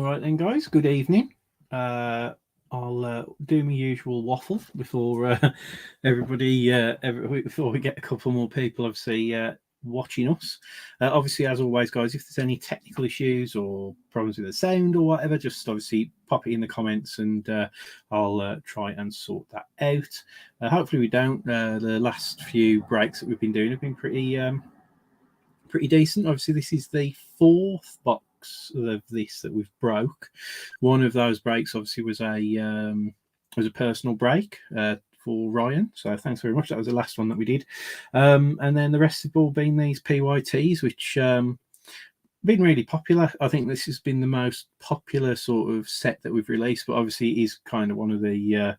All right then, guys. Good evening. I'll do my usual waffle before before we get a couple more people, obviously, watching us. Obviously, as always, guys, if there's any technical issues or problems with the sound or whatever, just obviously pop it in the comments and I'll try and sort that out. Hopefully, we don't. The last few breaks that we've been doing have been pretty decent. Obviously, this is the fourth box of this that we've broke. One of those breaks obviously was a personal break for Ryan. So thanks very much. That was the last one that we did. And then the rest have all been these PYTs, which been really popular. I think this has been the most popular sort of set that we've released, but obviously it is kind of one of the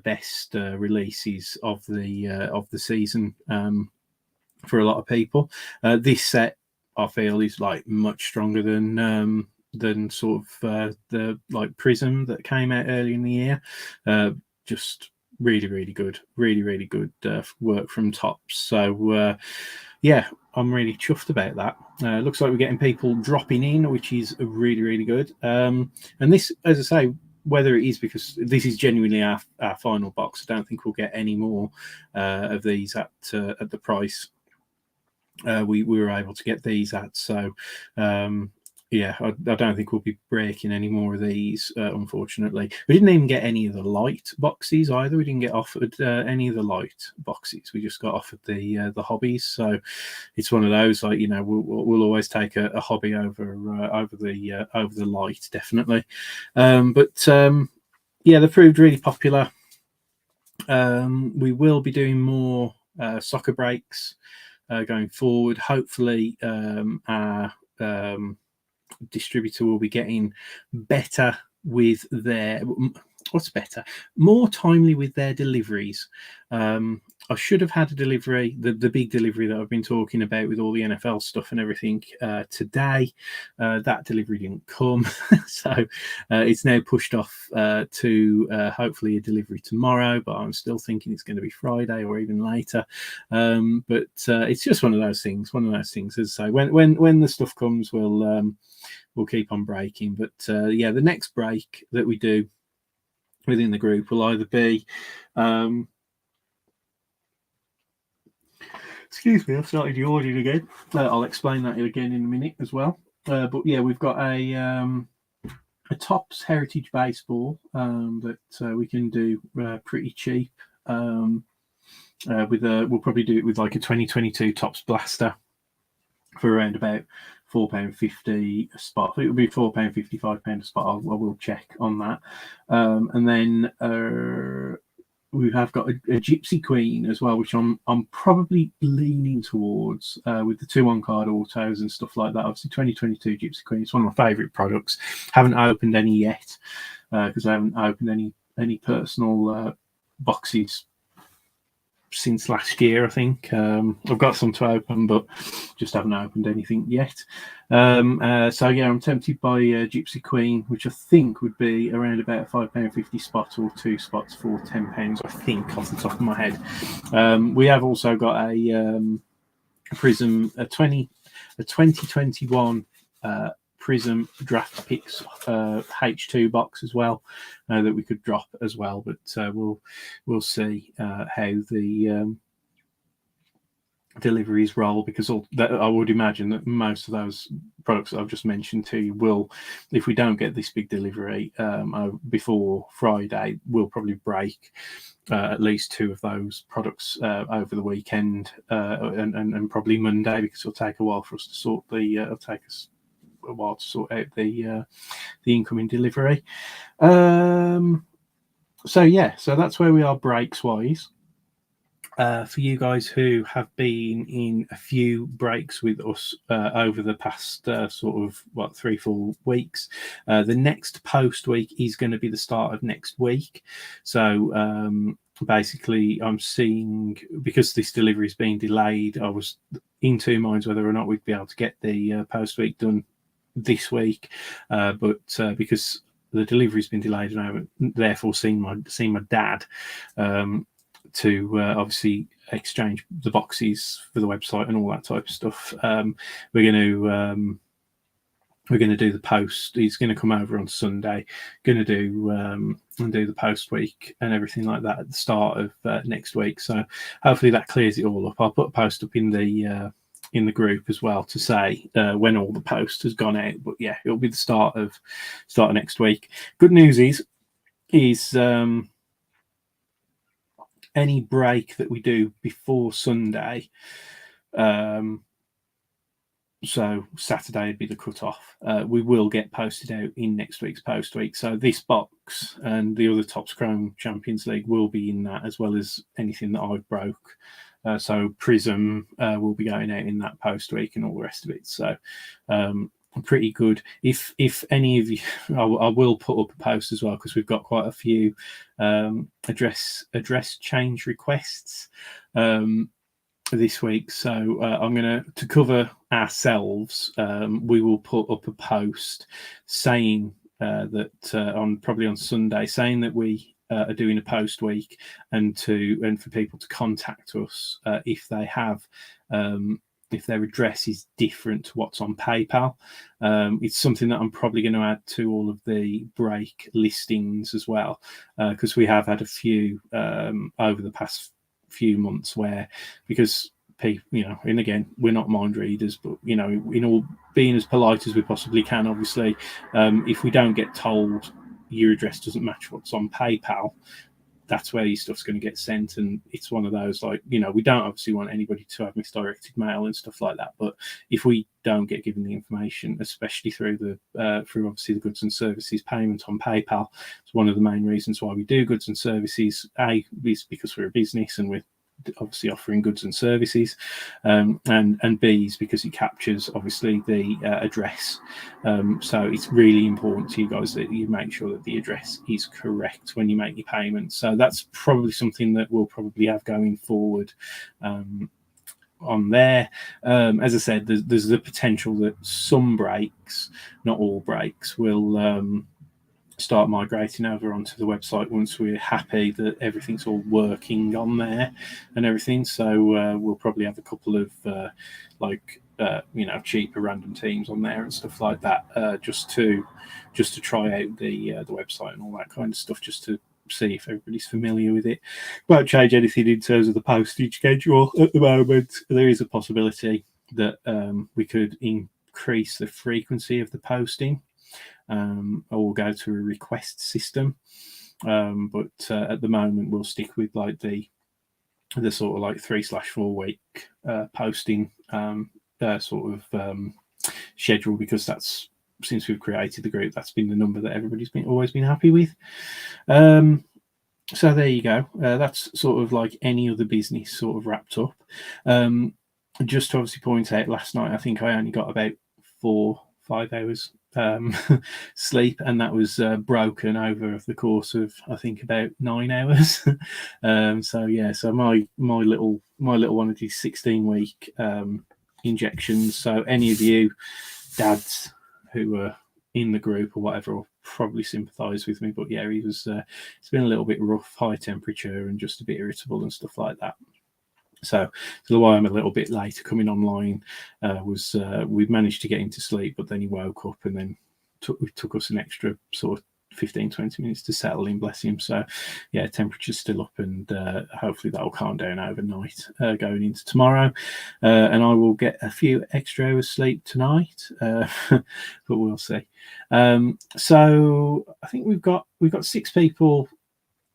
best releases of the season. For a lot of people, this set I feel is like much stronger than sort of the like Prism that came out early in the year. Just really good, really good work from Topps. So yeah, I'm really chuffed about that. Looks like we're getting people dropping in, which is really good. And this, as I say, whether it is because this is genuinely our final box, I don't think we'll get any more of these at the price we were able to get these at. So yeah, I don't think we'll be breaking any more of these, unfortunately. We didn't even get any of the light boxes either. We didn't get offered any of the light boxes. We just got offered the hobbies. So it's one of those, like, you know, we'll always take a hobby over the light, definitely. But yeah, they proved really popular. We will be doing more soccer breaks going forward. Hopefully, our distributor will be getting better with their more timely with their deliveries. I should have had a delivery, the big delivery that I've been talking about with all the NFL stuff and everything today. That delivery didn't come, so it's now pushed off to hopefully a delivery tomorrow, but I'm still thinking it's going to be Friday or even later. But it's just one of those things. As I say, when the stuff comes, we'll keep on breaking. But yeah, the next break that we do within the group will either be excuse me, I've started yawning again. I'll explain that again in a minute as well. But yeah, we've got a Topps Heritage Baseball that we can do pretty cheap. We'll probably do it with like a 2022 Topps Blaster for around about £4.50 a spot. It would be £4.50, £5 a spot. I will check on that. And then we have got a Gypsy Queen as well, which I'm probably leaning towards with the 2-on-card autos and stuff like that. Obviously, 2022 Gypsy Queen is one of my favourite products. Haven't opened any yet because I haven't opened any personal boxes since last year, I think. I've got some to open, but just haven't opened anything yet. So yeah, I'm tempted by Gypsy Queen, which I think would be around about £5.50 spot or 2 spots for £10, I think, off the top of my head. We have also got a Prism, a 2021 Prism Draft Picks H2 box as well that we could drop as well, but we'll see how the deliveries roll, because I would imagine that most of those products that I've just mentioned to you will, if we don't get this big delivery before Friday, we'll probably break at least 2 of those products over the weekend and probably Monday, because it'll take a while for us to sort it'll take us a while to sort out the incoming delivery. So yeah, so that's where we are breaks wise. For you guys who have been in a few breaks with us over the past sort of 3-4 weeks, the next post week is going to be the start of next week. So basically, I'm seeing, because this delivery is being delayed, I was in 2 minds whether or not we'd be able to get the post week done this week, but because the delivery's been delayed and I haven't therefore seen my dad to obviously exchange the boxes for the website and all that type of stuff, we're going to we're going to do the post. He's going to come over on Sunday, going to do and do the post week and everything like that at the start of next week. So hopefully that clears it all up. I'll put a post up in the group as well to say when all the post has gone out. But yeah, it'll be the start of next week. Good news is any break that we do before Sunday. So Saturday would be the cut-off. We will get posted out in next week's post week. So this box and the other Topps Chrome Champions League will be in that, as well as anything that I've broke. So Prism will be going out in that post week and all the rest of it. So pretty good. If any of you, I will put up a post as well, because we've got quite a few address change requests this week. So I'm going to cover ourselves. We will put up a post saying that probably on Sunday, saying that we are doing a post week, and for people to contact us if they have if their address is different to what's on PayPal. It's something that I'm probably going to add to all of the break listings as well, because we have had a few over the past few months where, because people, and again, we're not mind readers, but in all being as polite as we possibly can, obviously, if we don't get told your address doesn't match what's on PayPal, that's where your stuff's going to get sent. And it's one of those, like, we don't obviously want anybody to have misdirected mail and stuff like that, but if we don't get given the information, especially through obviously the goods and services payment on PayPal, it's one of the main reasons why we do goods and services. A is because we're a business and we're obviously offering goods and services, and B is because it captures obviously the address. So it's really important to you guys that you make sure that the address is correct when you make your payments. So that's probably something that we'll probably have going forward on there. As I said, there's the potential that some breaks, not all breaks, will start migrating over onto the website once we're happy that everything's all working on there and everything. So we'll probably have a couple of cheaper random teams on there and stuff like that, just to try out the website and all that kind of stuff, just to see if everybody's familiar with it. Won't change anything in terms of the postage schedule at the moment. There is a possibility that we could increase the frequency of the posting, or go to a request system, but at the moment we'll stick with like the sort of like 3/4 week posting sort of schedule, because that's, since we've created the group, that's been the number that everybody's always been happy with. So there you go. That's sort of like any other business sort of wrapped up. Just to obviously point out, last night I think I only got about 4-5 hours sleep, and that was broken over the course of I think about 9 hours. So yeah, so my little one of these 16-week injections. So any of you dads who are in the group or whatever will probably sympathise with me, but yeah, he was it's been a little bit rough, high temperature and just a bit irritable and stuff like that. So why I'm a little bit later coming online was we'd managed to get him to sleep, but then he woke up, and then took us an extra sort of 15-20 minutes to settle in, bless him. So yeah, temperature's still up, and hopefully that'll calm down overnight going into tomorrow, and I will get a few extra hours sleep tonight, but we'll see. So I think we've got 6 people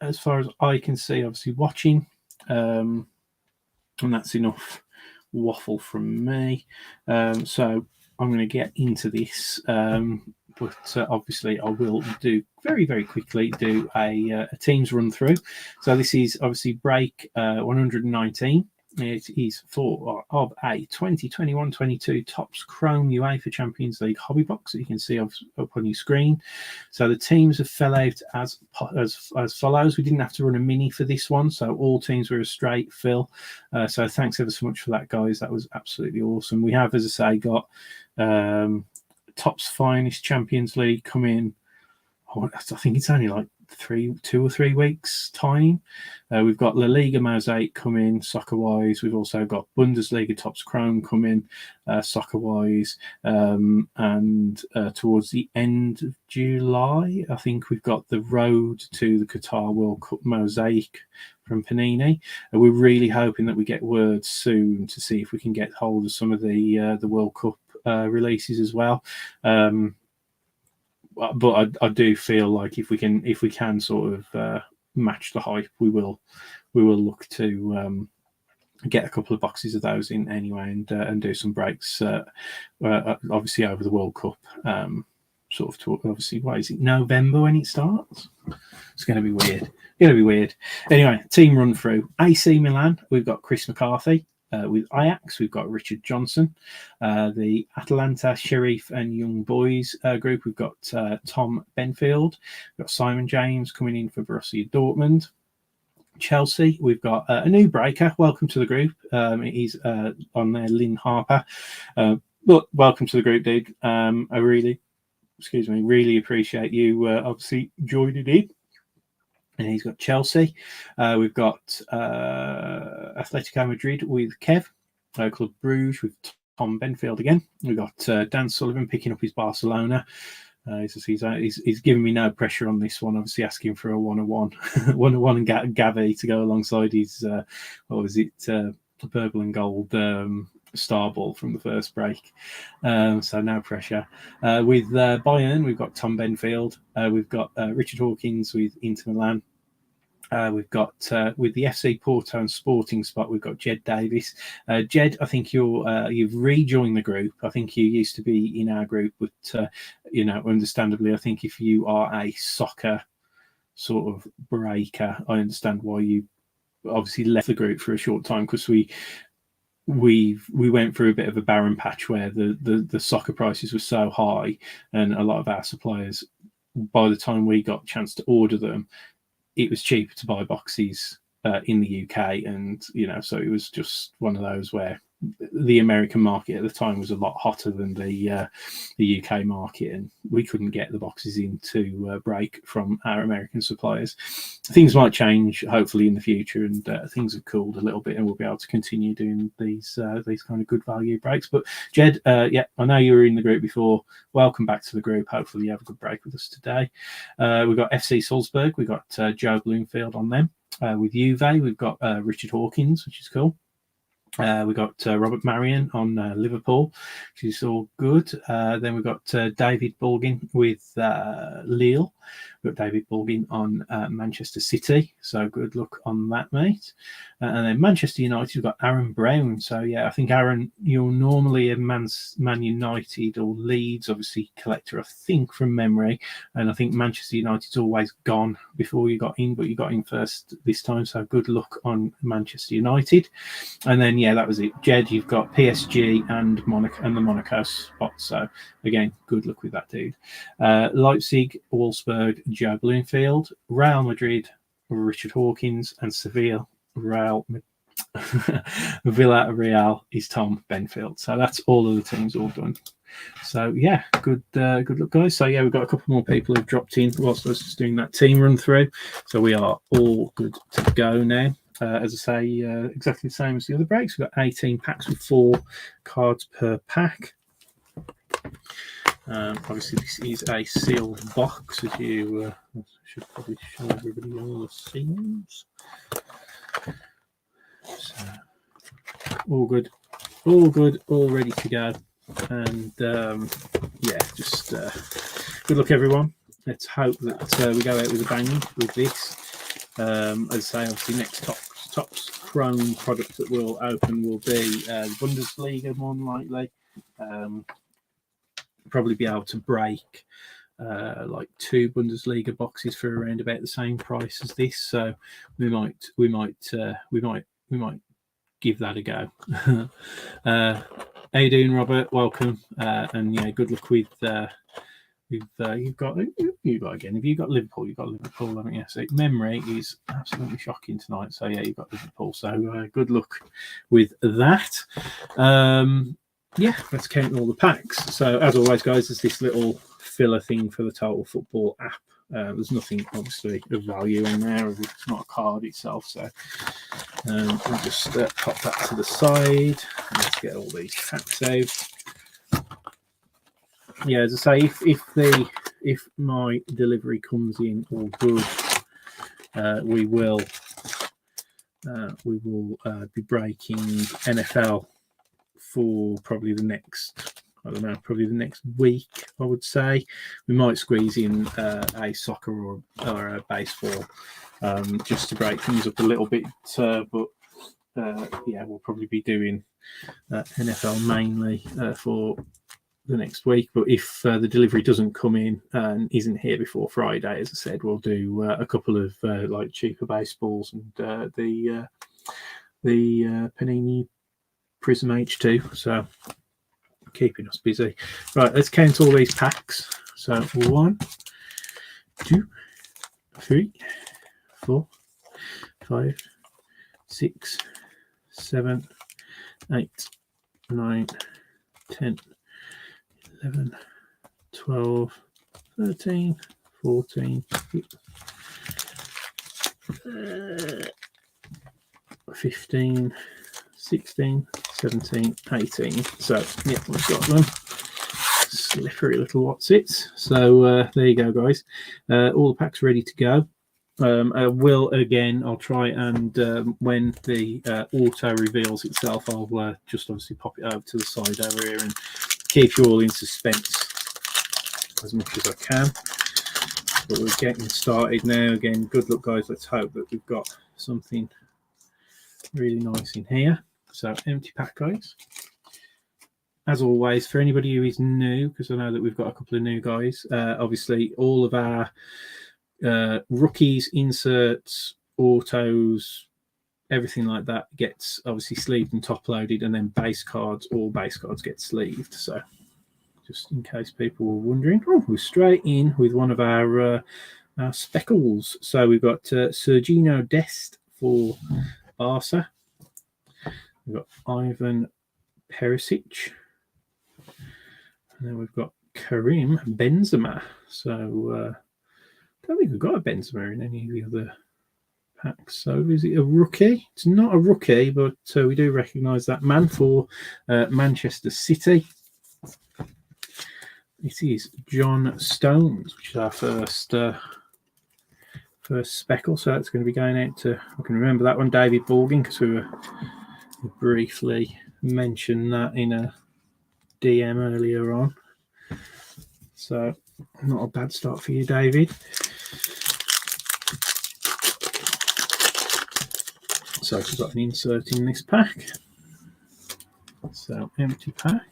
as far as I can see, obviously watching, and that's enough waffle from me. So I'm going to get into this, but obviously I will do very, very quickly do a teams run through. So this is obviously break 119. It is for of a 2021-22 Topps Chrome UEFA Champions League hobby box that you can see up on your screen. So the teams have fell out as follows. We didn't have to run a mini for this one, so all teams were a straight fill. So thanks ever so much for that, guys. That was absolutely awesome. We have, as I say, got Topps Finest Champions League come in. I think it's only like 2 or 3 weeks time. We've got La Liga Mosaic coming soccer wise. We've also got Bundesliga Topps Chrome coming soccer wise, and towards the end of July, I think we've got the Road to the Qatar World Cup Mosaic from Panini. We're really hoping that we get word soon to see if we can get hold of some of the World Cup releases as well. But I do feel like if we can sort of match the hype, we will look to get a couple of boxes of those in anyway, and do some breaks obviously over the World Cup. Sort of obviously, what is it, November when it starts? It's going to be weird. Anyway, team run through. AC Milan, we've got Chris McCarthy. With Ajax, we've got Richard Johnson. The Atalanta, Sheriff and Young Boys group, we've got Tom Benfield. We've got Simon James coming in for Borussia Dortmund. Chelsea, we've got a new breaker. Welcome to the group. He's on there, Lynn Harper. But welcome to the group, dude. I really appreciate you obviously joining in. And he's got Chelsea. We've got Atletico Madrid with Kev. Club Bruges with Tom Benfield again. We've got Dan Sullivan picking up his Barcelona. He's giving me no pressure on this one. Obviously asking for a 1-1, 1-1 and Gavi to go alongside his purple and gold star ball from the first break. So no pressure. With Bayern, we've got Tom Benfield. We've got Richard Hawkins with Inter Milan. We've got with the FC Porto and Sporting spot, we've got Jed Davis. Jed, I think you've rejoined the group. I think you used to be in our group, but understandably, I think if you are a soccer sort of breaker, I understand why you obviously left the group for a short time, because we went through a bit of a barren patch where the soccer prices were so high, and a lot of our suppliers, by the time we got a chance to order them, it was cheaper to buy boxes in the UK, and so it was just one of those where the American market at the time was a lot hotter than the UK market, and we couldn't get the boxes in to break from our American suppliers. Things might change hopefully in the future, and things have cooled a little bit, and we'll be able to continue doing these kind of good value breaks. But Jed, I know you were in the group before. Welcome back to the group. Hopefully you have a good break with us today. We've got FC Salzburg. We've got Joe Bloomfield on them. With Juve, we've got Richard Hawkins, which is cool. We got Robert Marion on Liverpool, which is all good. Then we've got David Bulgin with Lille. We've got David Bulgin on Manchester City. So good luck on that, mate. And then Manchester United, we've got Aaron Brown. So yeah, I think Aaron, you're normally a Man United or Leeds, obviously, collector, I think, from memory. And I think Manchester United's always gone before you got in, but you got in first this time. So good luck on Manchester United. And then, yeah, that was it. Jed, you've got PSG and the Monaco spot. So again, good luck with that, dude. Leipzig, Wolfsburg, Joe Bloomfield. Real Madrid, Richard Hawkins, and Seville, Villarreal is Tom Benfield. So that's all of the teams all done. So yeah, good luck, guys. So yeah, we've got a couple more people who've dropped in whilst I was just doing that team run through. So we are all good to go now. As I say, exactly the same as the other breaks. We've got 18 packs with 4 cards per pack. Obviously, this is a sealed box, as you should probably show everybody all the seals. So, all good, all ready to go. And yeah, just good luck, everyone. Let's hope that we go out with a bang with this. As I say, obviously, next Topps Chrome product that we'll open will be the Bundesliga, more than likely. Probably be able to break like 2 Bundesliga boxes for around about the same price as this. So we might give that a go. How you doing, Robert? Welcome, and yeah, good luck with. You've got again. If you've got Liverpool, haven't you? So memory is absolutely shocking tonight. So yeah, you've got Liverpool. So good luck with that. Yeah, let's count all the packs. So as always, guys, there's this little filler thing for the Total Football app There's nothing obviously of value in there. It's not a card itself, so we'll just pop that to the side. Let's get all these packs out. Yeah, as I say, if my delivery comes in all good, we will be breaking NFL for probably the next, I don't know, probably the next week, I would say. We might squeeze in a soccer or a baseball just to break things up a little bit. But yeah, we'll probably be doing NFL mainly for the next week. But if the delivery doesn't come in and isn't here before Friday, as I said, we'll do a couple of like cheaper baseballs and the Panini Prism H2. So keeping us busy. Right, let's count all these packs. So 1, 2, 3, 4, 5, 6, 7, 8, 9, 10, 11, 12, 13, 14, 15, 16, 17, 18. So, yeah, we've got them. Slippery little whatsits. So, there you go, guys. All the packs ready to go. I'll try and when the auto reveals itself, I'll just obviously pop it over to the side over here and keep you all in suspense as much as I can. But we're getting started now. Again, good luck, guys. Let's hope that we've got something really nice in here. So, empty pack, guys. As always, for anybody who is new, because I know that we've got a couple of new guys, obviously all of our rookies, inserts, autos, everything like that gets obviously sleeved and top loaded, and then all base cards get sleeved. So just in case people were wondering, we're straight in with one of our speckles. So we've got Sergino Dest for Barca. We've got Ivan Perisic, and then we've got Karim Benzema. So I don't think we've got a Benzema in any of the other packs. So is it a rookie? It's not a rookie, but we do recognise that man for Manchester City. It is John Stones, which is our first speckle. So that's going to be going out to, I can remember that one, David Borgin, because we briefly mentioned that in a DM earlier on. So not a bad start for you, David. So we've got an insert in this pack. So empty pack.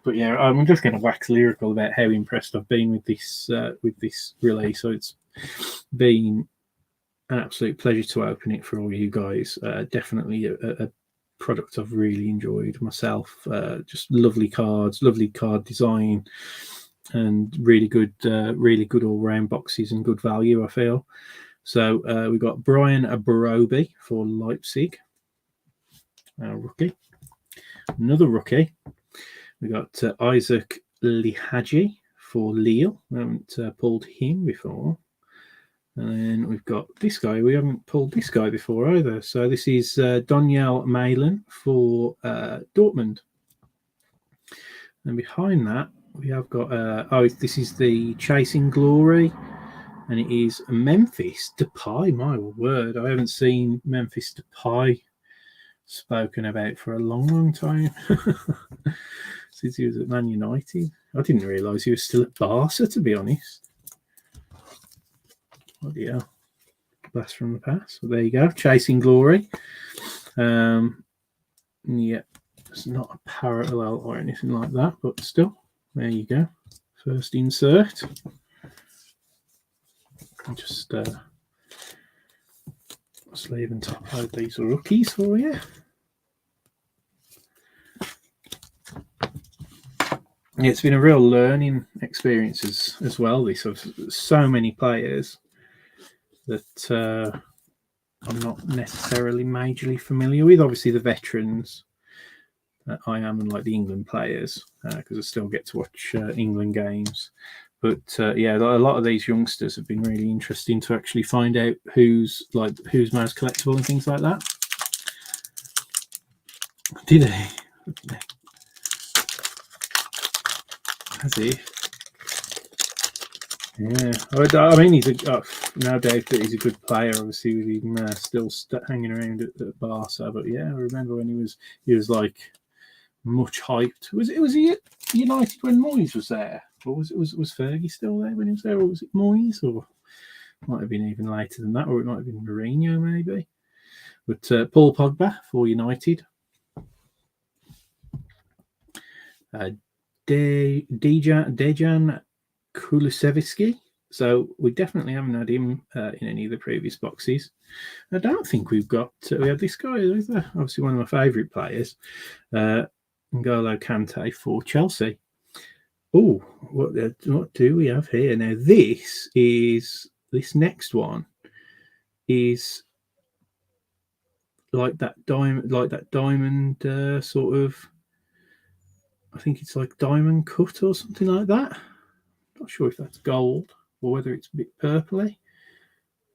But yeah, I'm just going to wax lyrical about how impressed I've been with this release. So it's been an absolute pleasure to open it for all you guys. Definitely a product I've really enjoyed myself. Just lovely cards, lovely card design, and really good all-round boxes and good value, I feel. So we've got Brian Borobi for Leipzig, rookie. Another rookie. We've got Isaac Lihaji for Lille. We haven't pulled him before. And then we've got this guy. We haven't pulled this guy before either. So this is Donyell Malen for Dortmund. And behind that, we have got... this is the Chasing Glory. And it is Memphis Depay. My word, I haven't seen Memphis Depay spoken about for a long, long time. Since he was at Man United. I didn't realise he was still at Barca, to be honest. Oh dear. Blast from the past. Well, there you go. Chasing Glory. Yeah, it's not a parallel or anything like that, but still, there you go. First insert. Just sleeve and top load these rookies for you. Yeah, it's been a real learning experience as well. This of so many players that I'm not necessarily majorly familiar with. Obviously, the veterans I am, and like the England players, because I still get to watch England games. But yeah, a lot of these youngsters have been really interesting to actually find out who's most collectible and things like that. Did he? Has he? Yeah, I mean, he's no doubt that he's a good player. Obviously, with him still hanging around at Barca. But yeah, I remember when he was like much hyped. Was he at United when Moyes was there, or was Fergie still there when he was there, or was it Moyes, or might have been even later than that, or it might have been Mourinho maybe. But Paul Pogba for United. Dejan Kulusevski. So we definitely haven't had him in any of the previous boxes. I don't think we had this guy, obviously one of my favourite players, N'Golo Kante for Chelsea. Oh, what do we have here now? This next one is like that diamond sort of. I think it's like diamond cut or something like that. Not sure if that's gold or whether it's a bit purpley.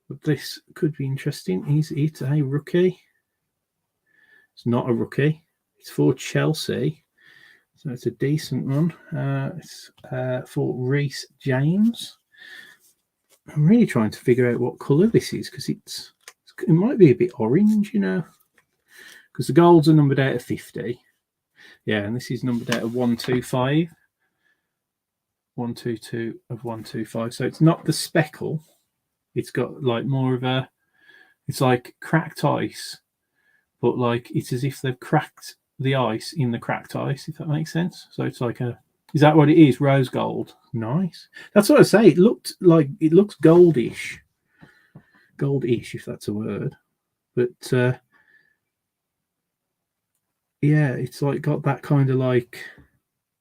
But this could be interesting. It's a rookie. It's not a rookie. It's for Chelsea. So it's a decent one. It's for Reece James. I'm really trying to figure out what colour this is because it might be a bit orange, because the golds are numbered out of 50. Yeah, and this is numbered out of 125. 122 of 125. So it's not the speckle. It's got like more of it's like cracked ice, but like it's as if they've cracked the ice in the cracked ice, if that makes sense. So it's like is that what it is? Rose gold. Nice. That's what I say. It looks goldish. Goldish, if that's a word. But yeah, it's like got that kind of like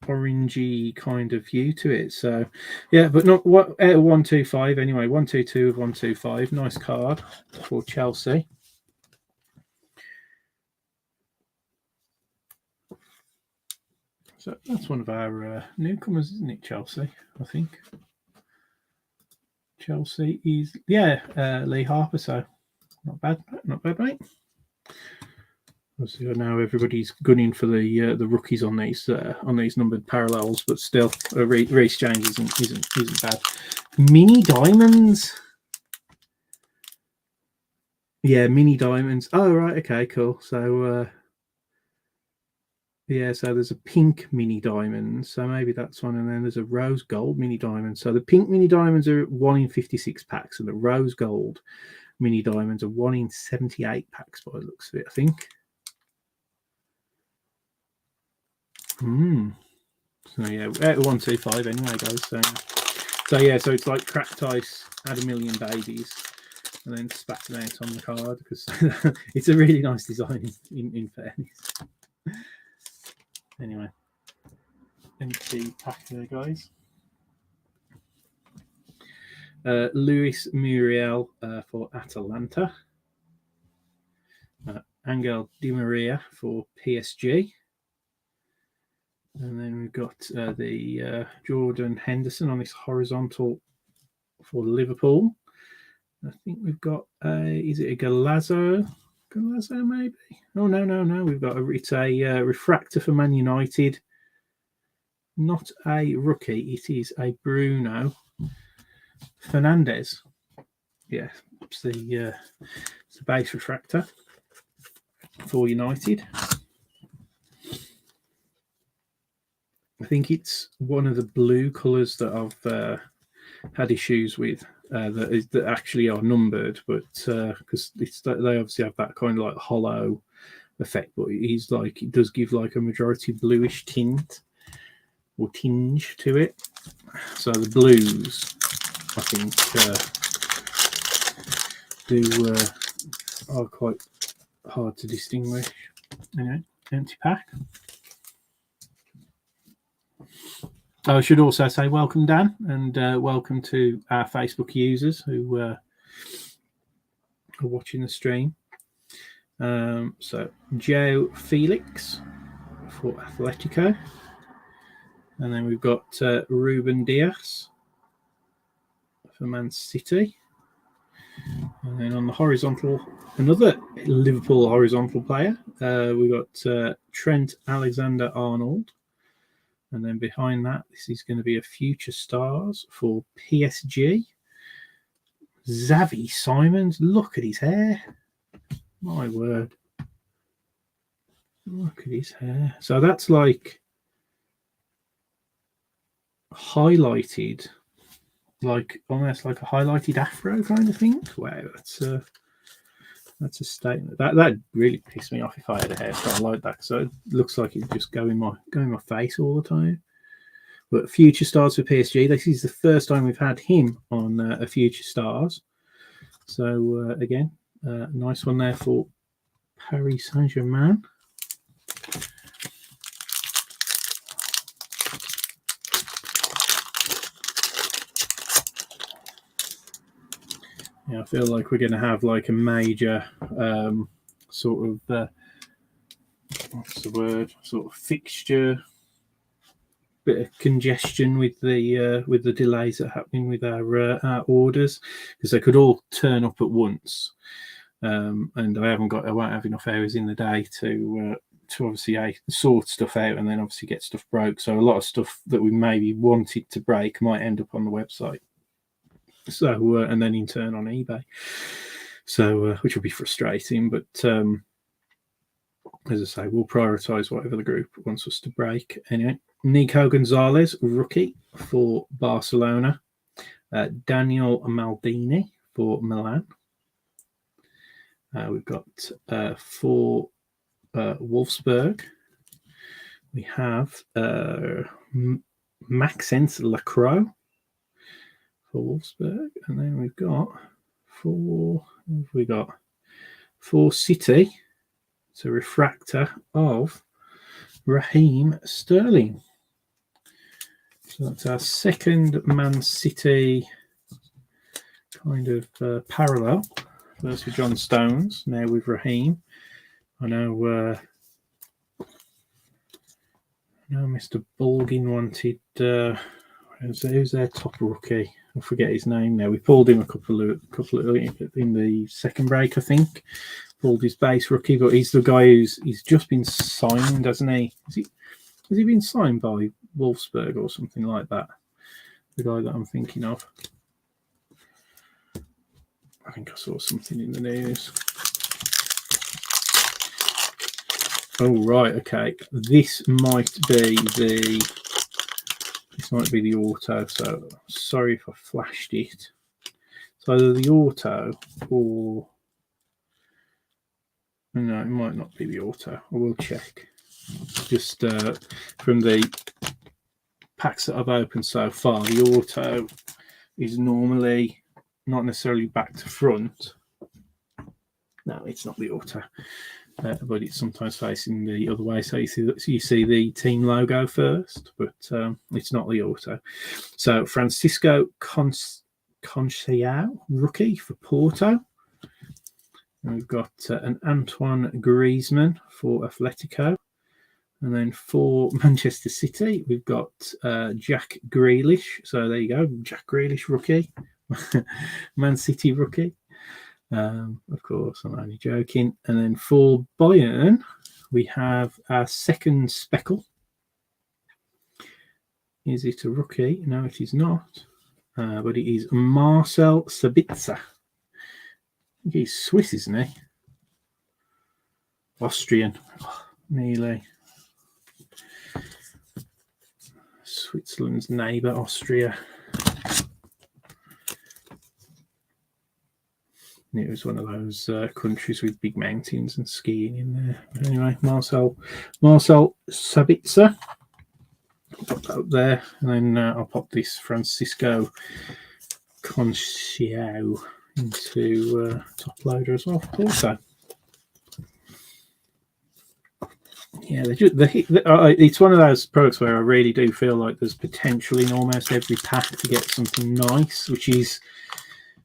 orangey kind of view to it. So yeah, but not what out of 125 anyway. 122 of 125. Nice card for Chelsea. So that's one of our newcomers, isn't it? Chelsea, I think. Chelsea is Lee Harper. So not bad, mate. Obviously, now everybody's gunning for the rookies on these numbered parallels, but still, Reece James isn't bad. Mini diamonds. Yeah, mini diamonds. Oh right, okay, cool. So so there's a pink mini diamond, so maybe that's one, and then there's a rose gold mini diamond. So the pink mini diamonds are 1 in 56 packs, and the rose gold mini diamonds are 1 in 78 packs by the looks of it, I think. So yeah, out of 125 anyway, guys. So yeah, so it's like cracked ice, add a million babies, and then spat them out on the card because it's a really nice design. In fairness. Anyway, empty pack there, guys. Luis Muriel for Atalanta. Angel Di Maria for PSG. And then we've got the Jordan Henderson on this horizontal for Liverpool. I think we've got is it a Galazzo? Galazzo maybe? Oh no. We've got it's a refractor for Man United. Not a rookie. It is a Bruno Fernandes. Yeah, it's the base refractor for United. I think it's one of the blue colours that I've had issues with that actually are numbered, but because they obviously have that kind of like hollow effect, but he's like it does give like a majority bluish tint or tinge to it. So the blues, I think, are quite hard to distinguish. Anyway, empty pack. I should also say welcome, Dan, and welcome to our Facebook users who are watching the stream. So Joe Felix for Atletico, and then we've got Ruben Dias for Man City. And then on the horizontal, another Liverpool horizontal player. We've got Trent Alexander-Arnold. And then behind that, this is going to be a Future Stars for PSG. Xavi Simons, look at his hair. My word. Look at his hair. So that's like highlighted, like almost like a highlighted afro kind of thing. Wow, that's a statement. That really pissed me off if I had a hairstyle like that. So it looks like it just go in my face all the time. But Future Stars for PSG. This is the first time we've had him on a Future Stars. So again, nice one there for Paris Saint-Germain. Yeah, I feel like we're going to have like a major sort of what's the word? Sort of fixture, bit of congestion with the delays that are happening with our orders, because they could all turn up at once, and I won't have enough hours in the day to obviously sort stuff out and then obviously get stuff broke. So a lot of stuff that we maybe wanted to break might end up on the website. So and then in turn on eBay. So which will be frustrating, but as I say, we'll prioritise whatever the group wants us to break. Anyway, Nico Gonzalez, rookie for Barcelona. Daniel Maldini for Milan. We've got for Wolfsburg. We have Maxence Lacroix for Wolfsburg, and then we've got for City. It's a refractor of Raheem Sterling. So that's our second Man City kind of parallel. First with John Stones, now with Raheem. I know Mr. Bulgin wanted who's their top rookie? I forget his name now. We pulled him a couple of in the second break, I think. Pulled his base rookie, but he's the guy he's just been signed, hasn't he? Has he been signed by Wolfsburg or something like that? The guy that I'm thinking of. I think I saw something in the news. Oh right, okay. This might be the auto. So sorry if I flashed it. It's either the auto or no, it might not be the auto. I will check. Just from the packs that I've opened so far, the auto is normally not necessarily back to front. No, it's not the auto, but it's sometimes facing the other way. So you see the team logo first, but it's not the auto. So Francisco Conceição, rookie for Porto. And we've got an Antoine Griezmann for Atletico. And then for Manchester City, we've got Jack Grealish. So there you go, Jack Grealish rookie. Man City rookie. Of course, I'm only joking. And then for Bayern, we have our second speckle. Is it a rookie? No, it is not. But it is Marcel Sabitzer. I think he's Swiss, isn't he? Austrian. Oh, nearly. Switzerland's neighbour, Austria. It was one of those countries with big mountains and skiing in there. But anyway, Marcel Sabitzer. Pop that up there, and then I'll pop this Francisco Conceição into top loader as well for Porto. Yeah, it's one of those products where I really do feel like there's potential in almost every pack to get something nice, which is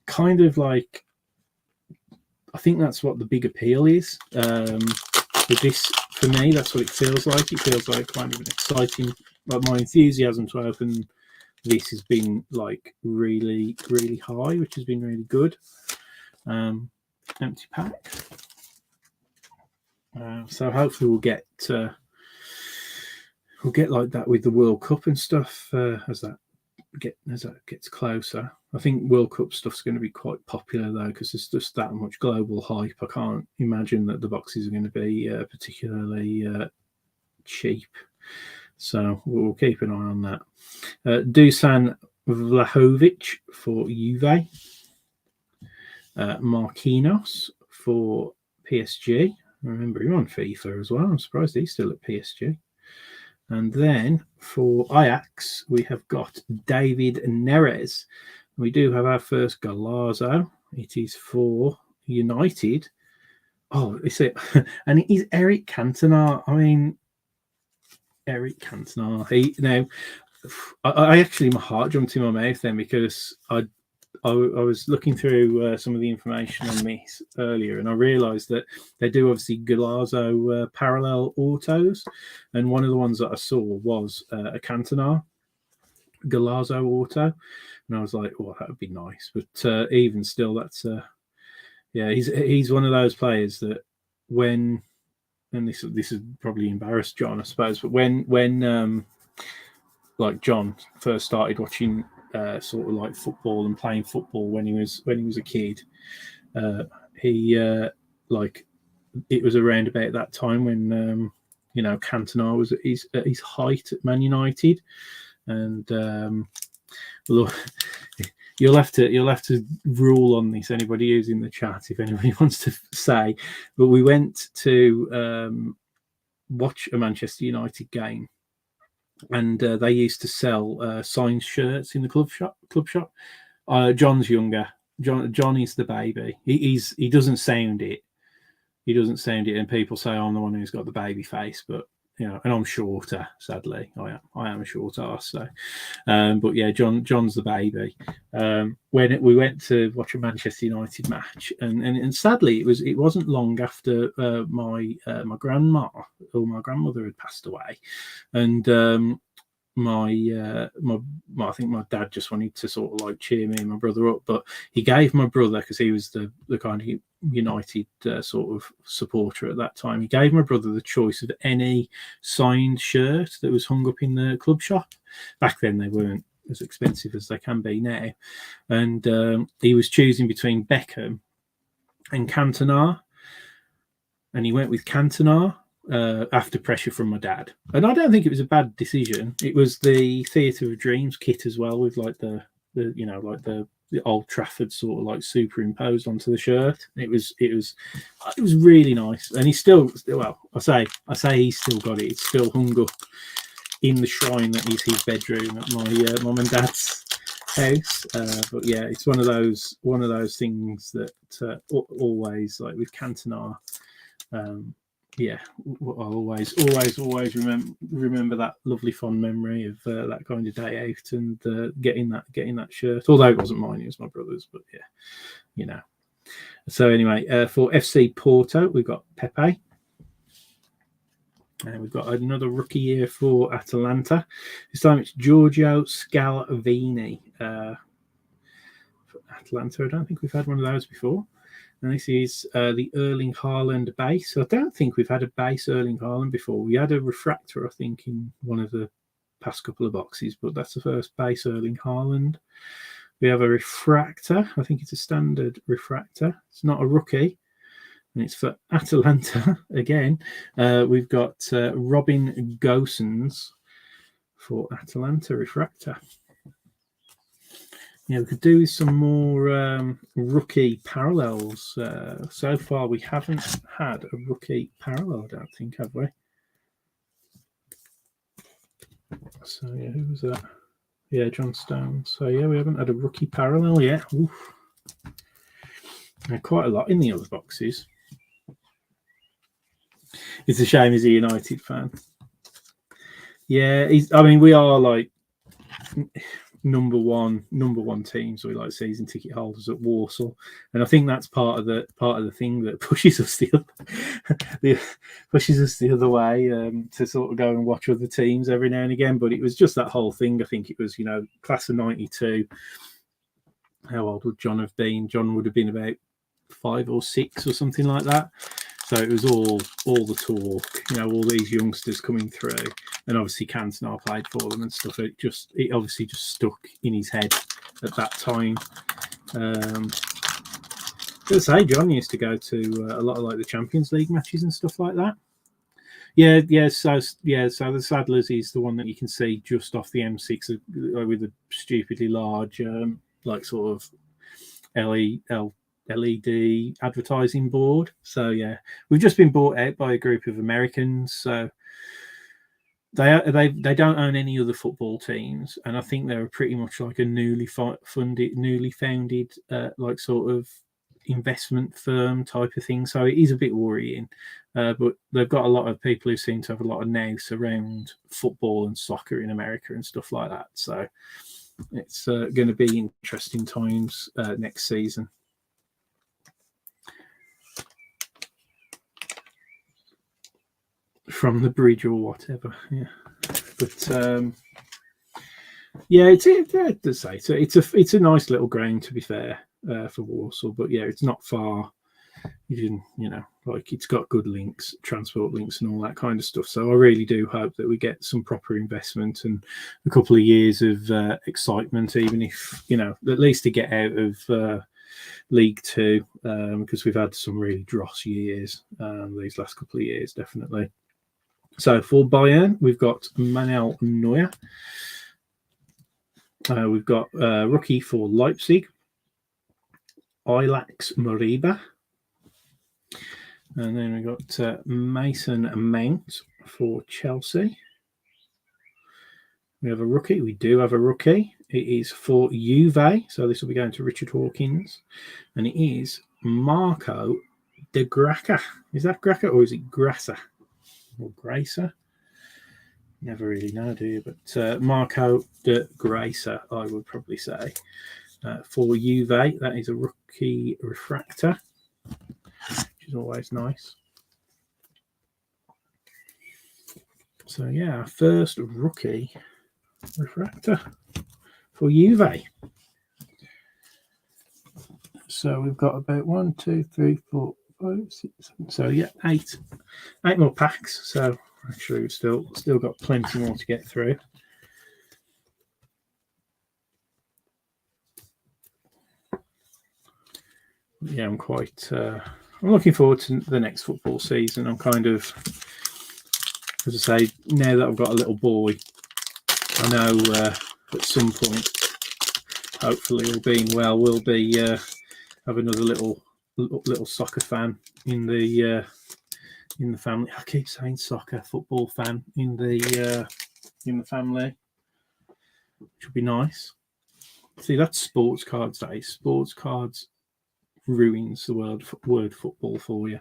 kind of like, I think that's what the big appeal is. With this, for me, that's what it feels like. It feels like kind of an exciting, like my enthusiasm to open this has been like really, really high, which has been really good. Empty pack. So hopefully we'll get like that with the World Cup and stuff as that gets closer. I think World Cup stuff's going to be quite popular though, because there's just that much global hype. I can't imagine that the boxes are going to be particularly cheap. So we'll keep an eye on that. Dusan Vlahovic for Juve. Marquinhos for PSG. I remember him on FIFA as well. I'm surprised he's still at PSG. And then for Ajax, we have got David Neres. We do have our first Golazo. It is for United. Oh, is it? And it is Eric Cantona. I mean, Eric Cantona. I actually, my heart jumped in my mouth then, because I was looking through some of the information on this earlier, and I realised that they do obviously Golazo parallel autos, and one of the ones that I saw was a Cantona Golazo auto, and I was like, "Oh, that would be nice." But even still, that's he's one of those players that when, and this is probably embarrassed John, I suppose, but when like John first started watching sort of like football and playing football when he was a kid, he like it was around about that time when Cantona was at his height at Man United, and look, you'll have to rule on this, anybody who's in the chat, if anybody wants to say, but we went to watch a Manchester United game, and they used to sell signed shirts in the club shop. John's younger. John is the baby. He doesn't sound it. He doesn't sound it, and people say I'm the one who's got the baby face, but and I'm shorter. Sadly, I am a short arse. So, but yeah, John's the baby. When we went to watch a Manchester United match, and sadly it wasn't long after my grandma or my grandmother had passed away, and I think my dad just wanted to sort of like cheer me and my brother up, but he gave my brother, because he was the kind of United sort of supporter at that time, he gave my brother the choice of any signed shirt that was hung up in the club shop. Back then they weren't as expensive as they can be now, and he was choosing between Beckham and Cantona, and he went with Cantona after pressure from my dad. And I don't think it was a bad decision. It was the Theatre of Dreams kit as well, with like the Old Trafford sort of like superimposed onto the shirt. It was really nice, and he's still, well, I say he's still got it. It's still hung up in the shrine that is his bedroom at my mum and dad's house. But yeah, it's one of those things that always, like with Cantona, yeah, I'll always remember that lovely fond memory of that kind of day out, and getting that shirt. Although it wasn't mine, it was my brother's, but yeah, So anyway, for FC Porto, we've got Pepe. And we've got another rookie here for Atalanta. This time it's Giorgio Scalvini. For Atalanta, I don't think we've had one of those before. And this is the Erling Haaland base. I don't think we've had a base Erling Haaland before. We had a refractor, I think, in one of the past couple of boxes, but that's the first base Erling Haaland. We have a refractor. I think it's a standard refractor. It's not a rookie. And it's for Atalanta again. We've got Robin Gosens for Atalanta refractor. Yeah, we could do some more rookie parallels. So far, we haven't had a rookie parallel, I don't think, have we? So, yeah, who was that? Yeah, John Stones. So, yeah, we haven't had a rookie parallel yet. Oof. Quite a lot in the other boxes. It's a shame he's a United fan. Yeah, we are like... number one teams, we like season ticket holders at Walsall, and I think that's part of the thing that pushes us the other way, to sort of go and watch other teams every now and again. But it was just that whole thing. I think it was, class of '92. How old would John have been? John would have been about 5 or 6 or something like that. So it was all the talk, all these youngsters coming through, and obviously Cantona played for them and stuff. It obviously just stuck in his head at that time. As I say, John used to go to a lot of like the Champions League matches and stuff like that. Yeah. So the Sadlers is the one that you can see just off the M6 with a stupidly large, like sort of LED advertising board. So yeah, we've just been bought out by a group of Americans. So they don't own any other football teams, and I think they're pretty much like a newly founded like sort of investment firm type of thing. So it is a bit worrying, but they've got a lot of people who seem to have a lot of nous around football and soccer in America and stuff like that. So it's going to be interesting times next season. From the bridge or whatever, yeah. But yeah, it's a nice little ground, to be fair, for Walsall. But yeah, it's not far. Like it's got good links, transport links, and all that kind of stuff. So I really do hope that we get some proper investment and a couple of years of excitement, even if at least to get out of League Two, because we've had some really dross years these last couple of years, definitely. So for Bayern, we've got Manuel Neuer. We've got rookie for Leipzig, Ilax Moriba. And then we've got Mason Mount for Chelsea. We have a rookie. We do have a rookie. It is for Juve. So this will be going to Richard Hawkins. And it is Marco de Gracca. Is that Gracca or is it Grassa? Or Gracer? Never really know, do you? But Marco de Gracer, I would probably say. For Juve, that is a rookie refractor, which is always nice. So yeah, our first rookie refractor for Juve. So we've got about 1, 2, 3, 4, 5, 6, 7. So yeah, eight more packs. So actually, we've still got plenty more to get through. Yeah, I'm looking forward to the next football season. I'm kind of, as I say, now that I've got a little boy, I know at some point, hopefully all being well, we'll be have another little soccer fan in the family. I keep saying soccer, football fan in the family, which would be nice. See, that's sports cards day. Sports cards ruins the word football for you.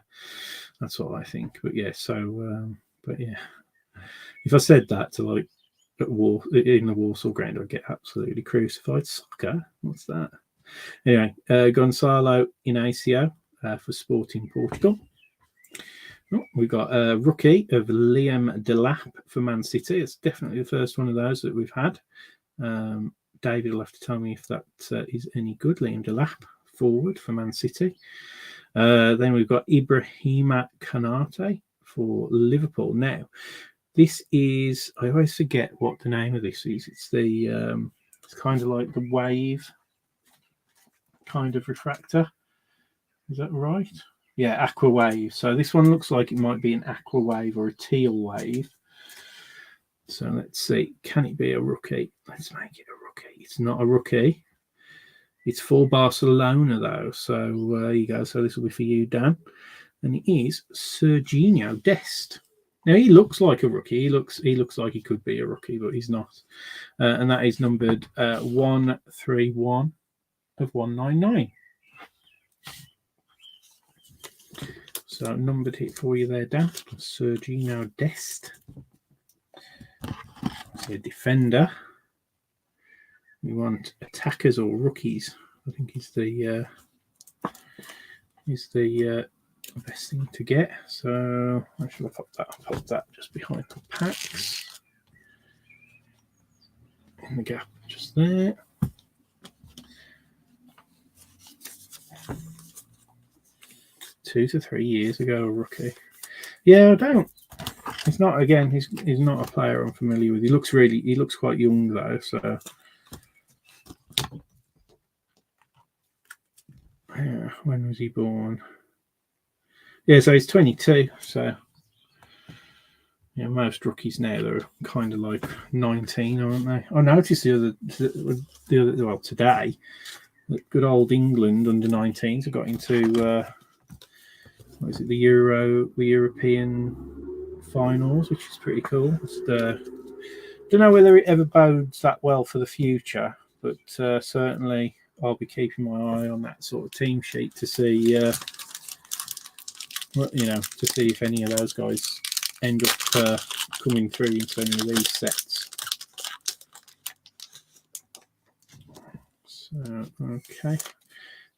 That's what I think. But yeah, but yeah, if I said that to like in the Walsall ground, I'd get absolutely crucified. Soccer? What's that? Anyway, Gonçalo Inácio for Sporting Portugal. Oh, we've got a rookie of Liam Delap for Man City. It's definitely the first one of those that we've had. David will have to tell me if that is any good. Liam Delap forward for Man City. Then we've got Ibrahima Konate for Liverpool. Now, this is, I always forget what the name of this is. It's it's kind of like the wave kind of refractor. Is that right? Yeah, Aqua Wave. So this one looks like it might be an Aqua Wave or a Teal Wave. So let's see. Can it be a rookie? Let's make it a rookie. It's not a rookie. It's for Barcelona, though. So there you go. So this will be for you, Dan. And it is Serginho Dest. Now, he looks like a rookie. He looks like he could be a rookie, but he's not. And that is numbered 131 of 199. So numbered it for you there, Dan. Serginho Dest. So defender. We want attackers or rookies. I think is the best thing to get. So where should I pop that? I'll pop that just behind the packs. In the gap just there. Two to 3 years ago, a rookie. Yeah, I don't. He's not. Again, he's not a player I'm familiar with. He looks quite young though. So yeah, when was he born? Yeah, so he's 22. So yeah, most rookies now they're kind of like 19, aren't they? I noticed the other well today that good old England under 19s have got into what is it, the European finals, which is pretty cool. Don't know whether it ever bodes that well for the future, but certainly I'll be keeping my eye on that sort of team sheet to see, to see if any of those guys end up coming through into any of these sets. So, okay.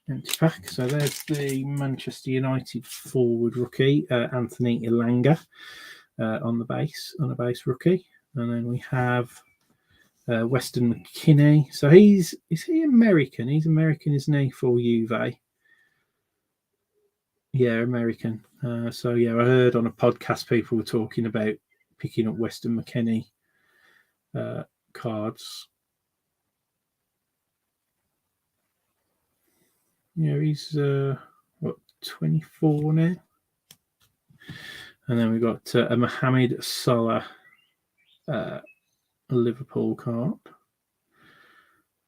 Empty pack. So there's the Manchester United forward rookie, Anthony Elanga, on a base rookie. And then we have Weston McKennie. So is he American? He's American, isn't he, for Juve? Yeah, American. So yeah, I heard on a podcast people were talking about picking up Weston McKennie cards. Yeah, he's 24 now. And then we've got a Mohamed Salah Liverpool card.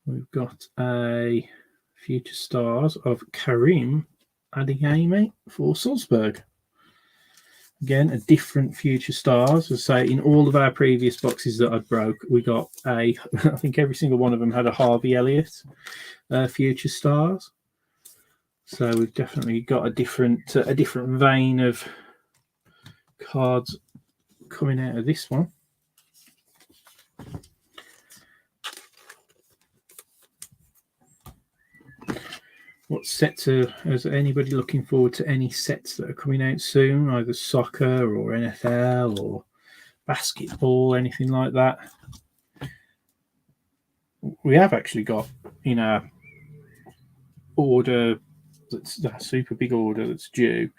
We've got a Future Stars of Karim Adeyemi for Salzburg. Again, a different Future Stars. As I say, in all of our previous boxes that I broke, we got I think every single one of them had a Harvey Elliott Future Stars. So we've definitely got a different vein of cards coming out of this one. What sets is anybody looking forward to any sets that are coming out soon, either soccer or NFL or basketball, anything like that? We have actually got in our order, that's that super big order that's due.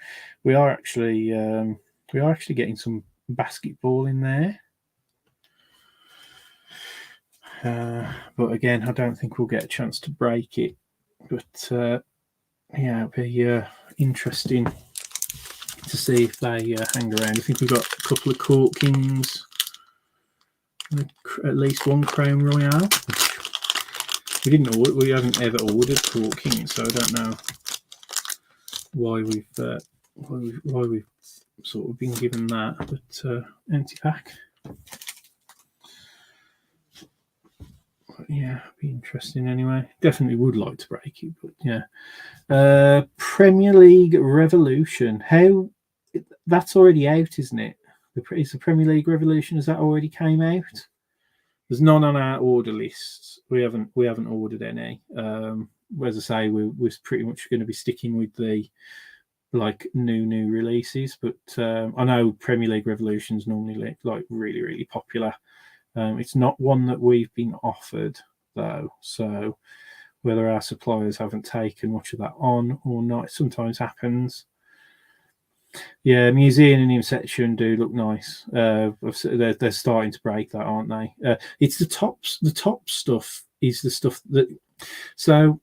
We are actually getting some basketball in there. But again, I don't think we'll get a chance to break it. But yeah, it'll be interesting to see if they hang around. I think we've got a couple of Court Kings, at least one Crown Royale. We haven't ever ordered Court Kings, so I don't know why we've sort of been given that. But empty pack. Yeah, be interesting anyway. Definitely would like to break it, but yeah. Premier League Revolution. How that's already out, isn't it? Is the Premier League Revolution, has that already came out? There's none on our order lists. We haven't ordered any. As I say, we're pretty much going to be sticking with the new releases, but I know Premier League Revolution's normally like really, really popular. It's not one that we've been offered, though, so whether our suppliers haven't taken much of that on or not, it sometimes happens. Yeah, Museum and Inception do look nice. They're starting to break that, aren't they? It's the top stuff is the stuff that... So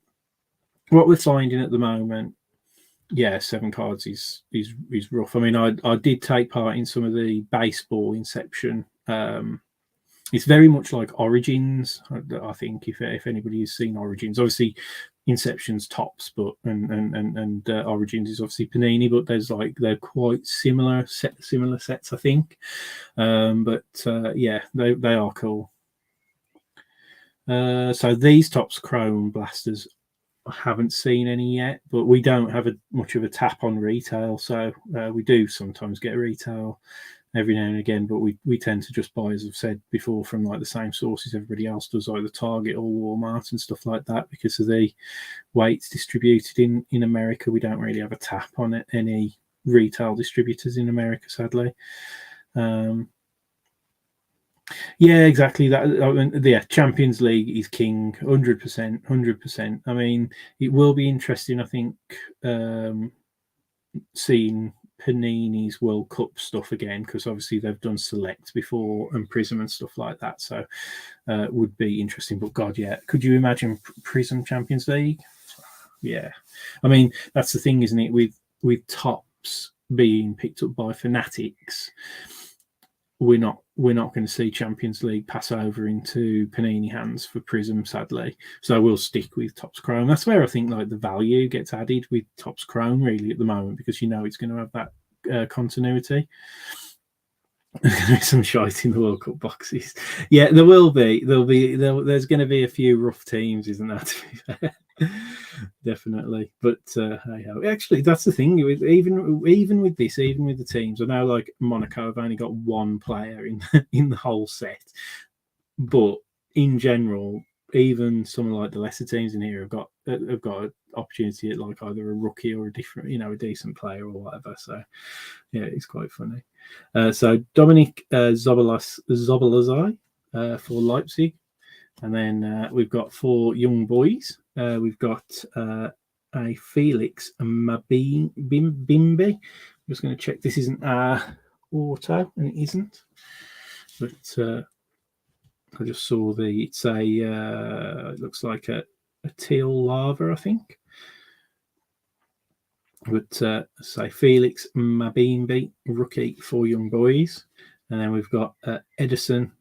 what we're finding at the moment, yeah, 7 cards is rough. I mean, I did take part in some of the baseball Inception. It's very much like Origins. I think if anybody has seen Origins, obviously Inception's Tops, but and Origins is obviously Panini, but they're quite similar sets, I think. But yeah, they are cool. So these Tops Chrome Blasters, I haven't seen any yet, but we don't have much of a tap on retail, so we do sometimes get a retail every now and again, but we tend to just buy, as I've said before, from like the same sources everybody else does, either Target or Walmart and stuff like that, because of the way it's distributed in America. We don't really have a tap on it, any retail distributors in America, sadly. Yeah, exactly. That Champions League is king, 100%, 100%. I mean, it will be interesting, I think, seeing Panini's World Cup stuff again, because obviously they've done Select before and Prism and stuff like that. So it would be interesting. But God, yeah, could you imagine Prism Champions League? Yeah, I mean that's the thing, isn't it? With Topps being picked up by Fanatics, we're not going to see Champions League pass over into Panini hands for Prism, sadly. So we'll stick with Topps Chrome. That's where I think like the value gets added with Topps Chrome really at the moment, because it's going to have that continuity. There's going to be some shite in the World Cup boxes. Yeah, there will be. There's going to be a few rough teams, isn't that? To be fair. Definitely, but actually, that's the thing. Even with this, even with the teams, I know like Monaco have only got one player in the whole set, but in general, even some of like the lesser teams in here have got an opportunity at like either a rookie or a different, a decent player or whatever. So yeah, it's quite funny. So Dominic Zobolazai for Leipzig. And then we've got for young boys, we've got a Felix Mabimbe. I'm just going to check this isn't auto, and it isn't. But I just saw it's a it looks like a teal lava, I think. But say Felix Mabimbe, rookie for young boys. And then we've got Edison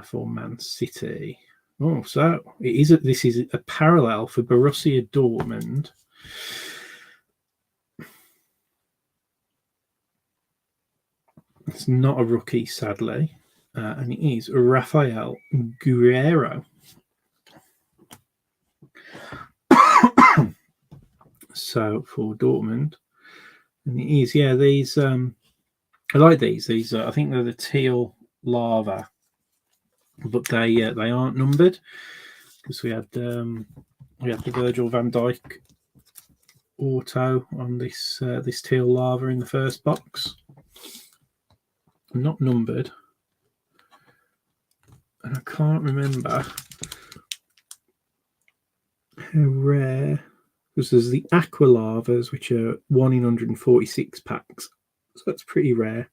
for Man City. Oh, so this is a parallel for Borussia Dortmund. It's not a rookie, sadly, and it is Rafael Guerreiro. So for Dortmund, and it is, yeah, these I like these. These I think they're the teal lava, but they aren't numbered, because we had the Virgil van Dijk auto on this teal lava in the first box. Not numbered, and I can't remember how rare, because there's the aqua lavas, which are 1 in 146 packs, so that's pretty rare.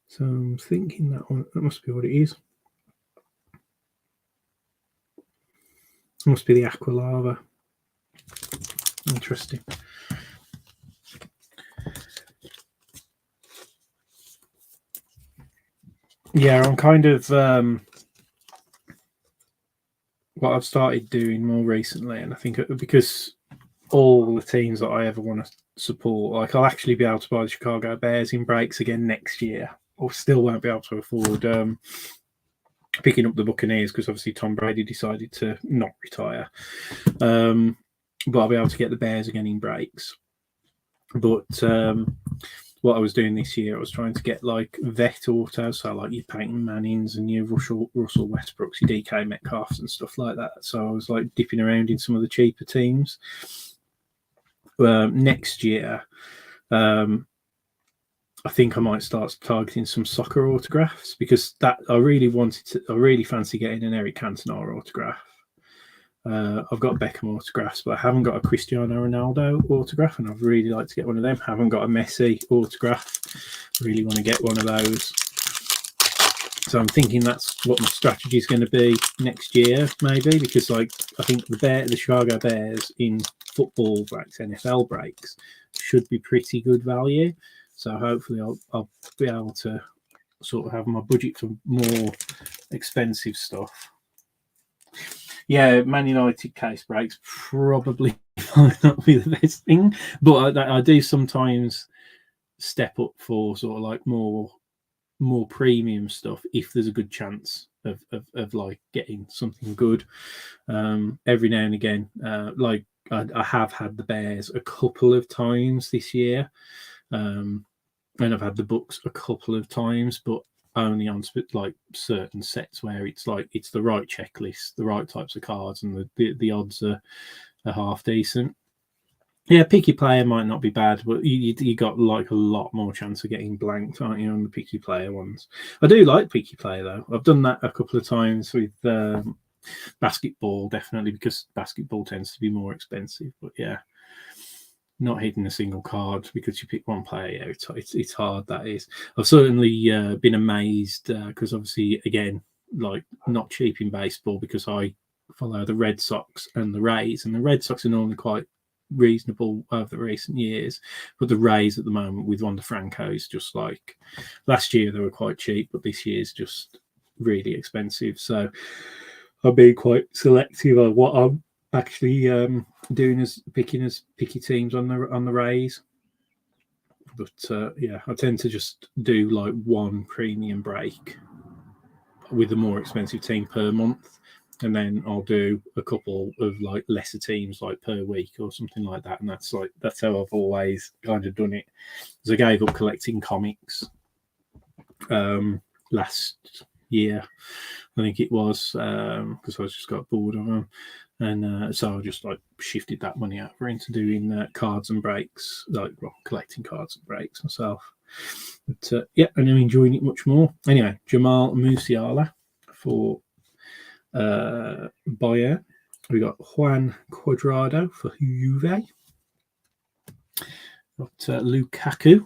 So I'm thinking that must be what it is. It must be the aqua lava. Interesting. Yeah, I'm kind of what I've started doing more recently, and I think because all the teams that I ever want to support, like I'll actually be able to buy the Chicago Bears in breaks again next year, or still won't be able to afford picking up the Buccaneers, because obviously Tom Brady decided to not retire. But I'll be able to get the Bears again in breaks. But what I was doing this year, I was trying to get like vet autos, so like your Peyton Mannings and your Russell Westbrooks, your DK Metcalfs and stuff like that. So I was like dipping around in some of the cheaper teams. Next year, I think I might start targeting some soccer autographs, because that I really fancy getting an Eric Cantona autograph. I've got Beckham autographs, but I haven't got a Cristiano Ronaldo autograph, and I'd really like to get one of them. Haven't got a Messi autograph. Really want to get one of those. So I'm thinking that's what my strategy is going to be next year, maybe, because like I think the Chicago Bears in football breaks, NFL breaks, should be pretty good value. So hopefully I'll be able to sort of have my budget for more expensive stuff. Yeah, Man United case breaks probably might not be the best thing, but I do sometimes step up for sort of like more premium stuff if there's a good chance of like getting something good. Every now and again, like I have had the Bears a couple of times this year. And I've had the books a couple of times, but only on like certain sets where it's like it's the right checklist, the right types of cards, and the odds are half decent. Yeah, picky player might not be bad, but you got like a lot more chance of getting blanked, aren't you, on the picky player ones? I do like picky player though. I've done that a couple of times with basketball, definitely, because basketball tends to be more expensive. But yeah, not hitting a single card because you pick one player, yeah, it's hard. That is. I've certainly been amazed because obviously, again, like not cheap in baseball because I follow the Red Sox and the Rays, and the Red Sox are normally quite reasonable over the recent years, but the Rays at the moment with Wander Franco is just like last year they were quite cheap, but this year's just really expensive. So I've been quite selective on what I'm actually doing as picky teams on the Rays. But yeah, I tend to just do like one premium break with a more expensive team per month, and then I'll do a couple of like lesser teams like per week or something like that. And that's how I've always kind of done it. Because I gave up collecting comics last year, I think it was, because I just got bored of them. And so I just like shifted that money over into doing cards and breaks, collecting cards and breaks myself. But yeah, and I'm enjoying it much more. Anyway, Jamal Musiala for Bayern. We got Juan Cuadrado for Juve. Got Lukaku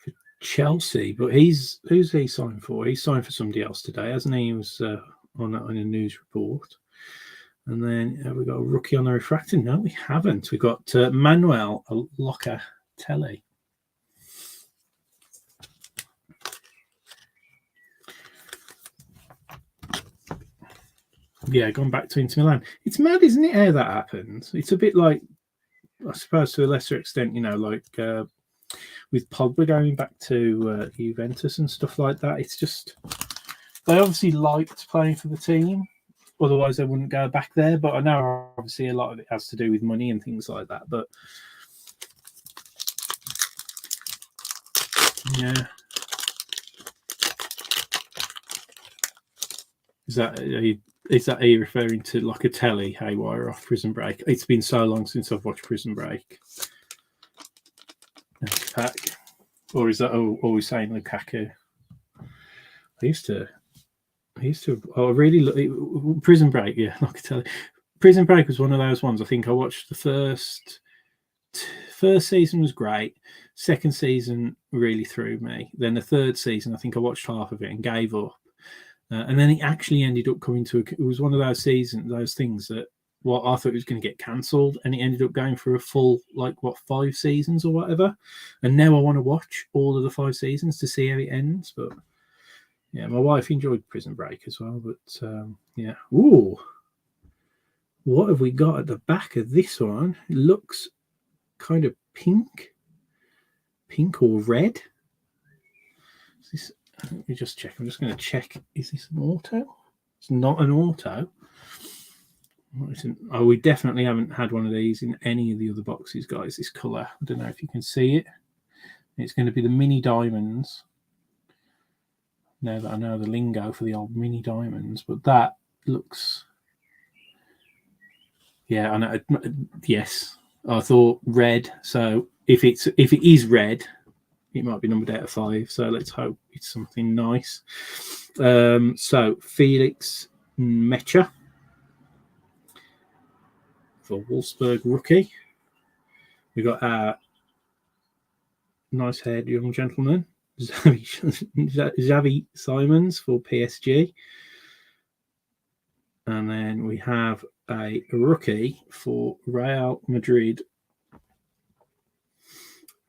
for Chelsea, but who's he signed for? He signed for somebody else today, hasn't he? He was on a news report. And then we got a rookie on the refractor. No, we haven't. We got Manuel Locatelli. Yeah, gone back to Inter Milan. It's mad, isn't it, how that happens? It's a bit like, I suppose, to a lesser extent, like with Pogba going back to Juventus and stuff like that. It's just, they obviously liked playing for the team. Otherwise, they wouldn't go back there. But I know, obviously, a lot of it has to do with money and things like that. But yeah. Is that are you referring to Locatelli haywire off Prison Break? It's been so long since I've watched Prison Break. Pack. Or is that always saying Lukaku? I used to. I really Prison Break. Yeah, Locatelli. Prison Break was one of those ones. I think I watched the first season was great. Second season really threw me. Then the third season, I think I watched half of it and gave up. And then it actually ended up coming to it was one of those things that I thought it was going to get cancelled, and it ended up going for a full 5 seasons or whatever. And now I want to watch all of the 5 seasons to see how it ends. But yeah, my wife enjoyed Prison Break as well. But yeah, ooh, what have we got at the back of this one? It looks kind of pink or red. Is this? Let me just check. I'm just going to check. Is this an auto? It's not an auto. Oh, we definitely haven't had one of these in any of the other boxes, guys. This colour. I don't know if you can see it. It's going to be the mini diamonds. Now that I know the lingo for the old mini diamonds, but that looks. Yeah, I know. Yes, I thought red. So if it is red, it might be numbered out of 5, so let's hope it's something nice. So Felix Mecha for Wolfsburg rookie. We got our nice-haired young gentleman, Xavi Simons for PSG. And then we have a rookie for Real Madrid,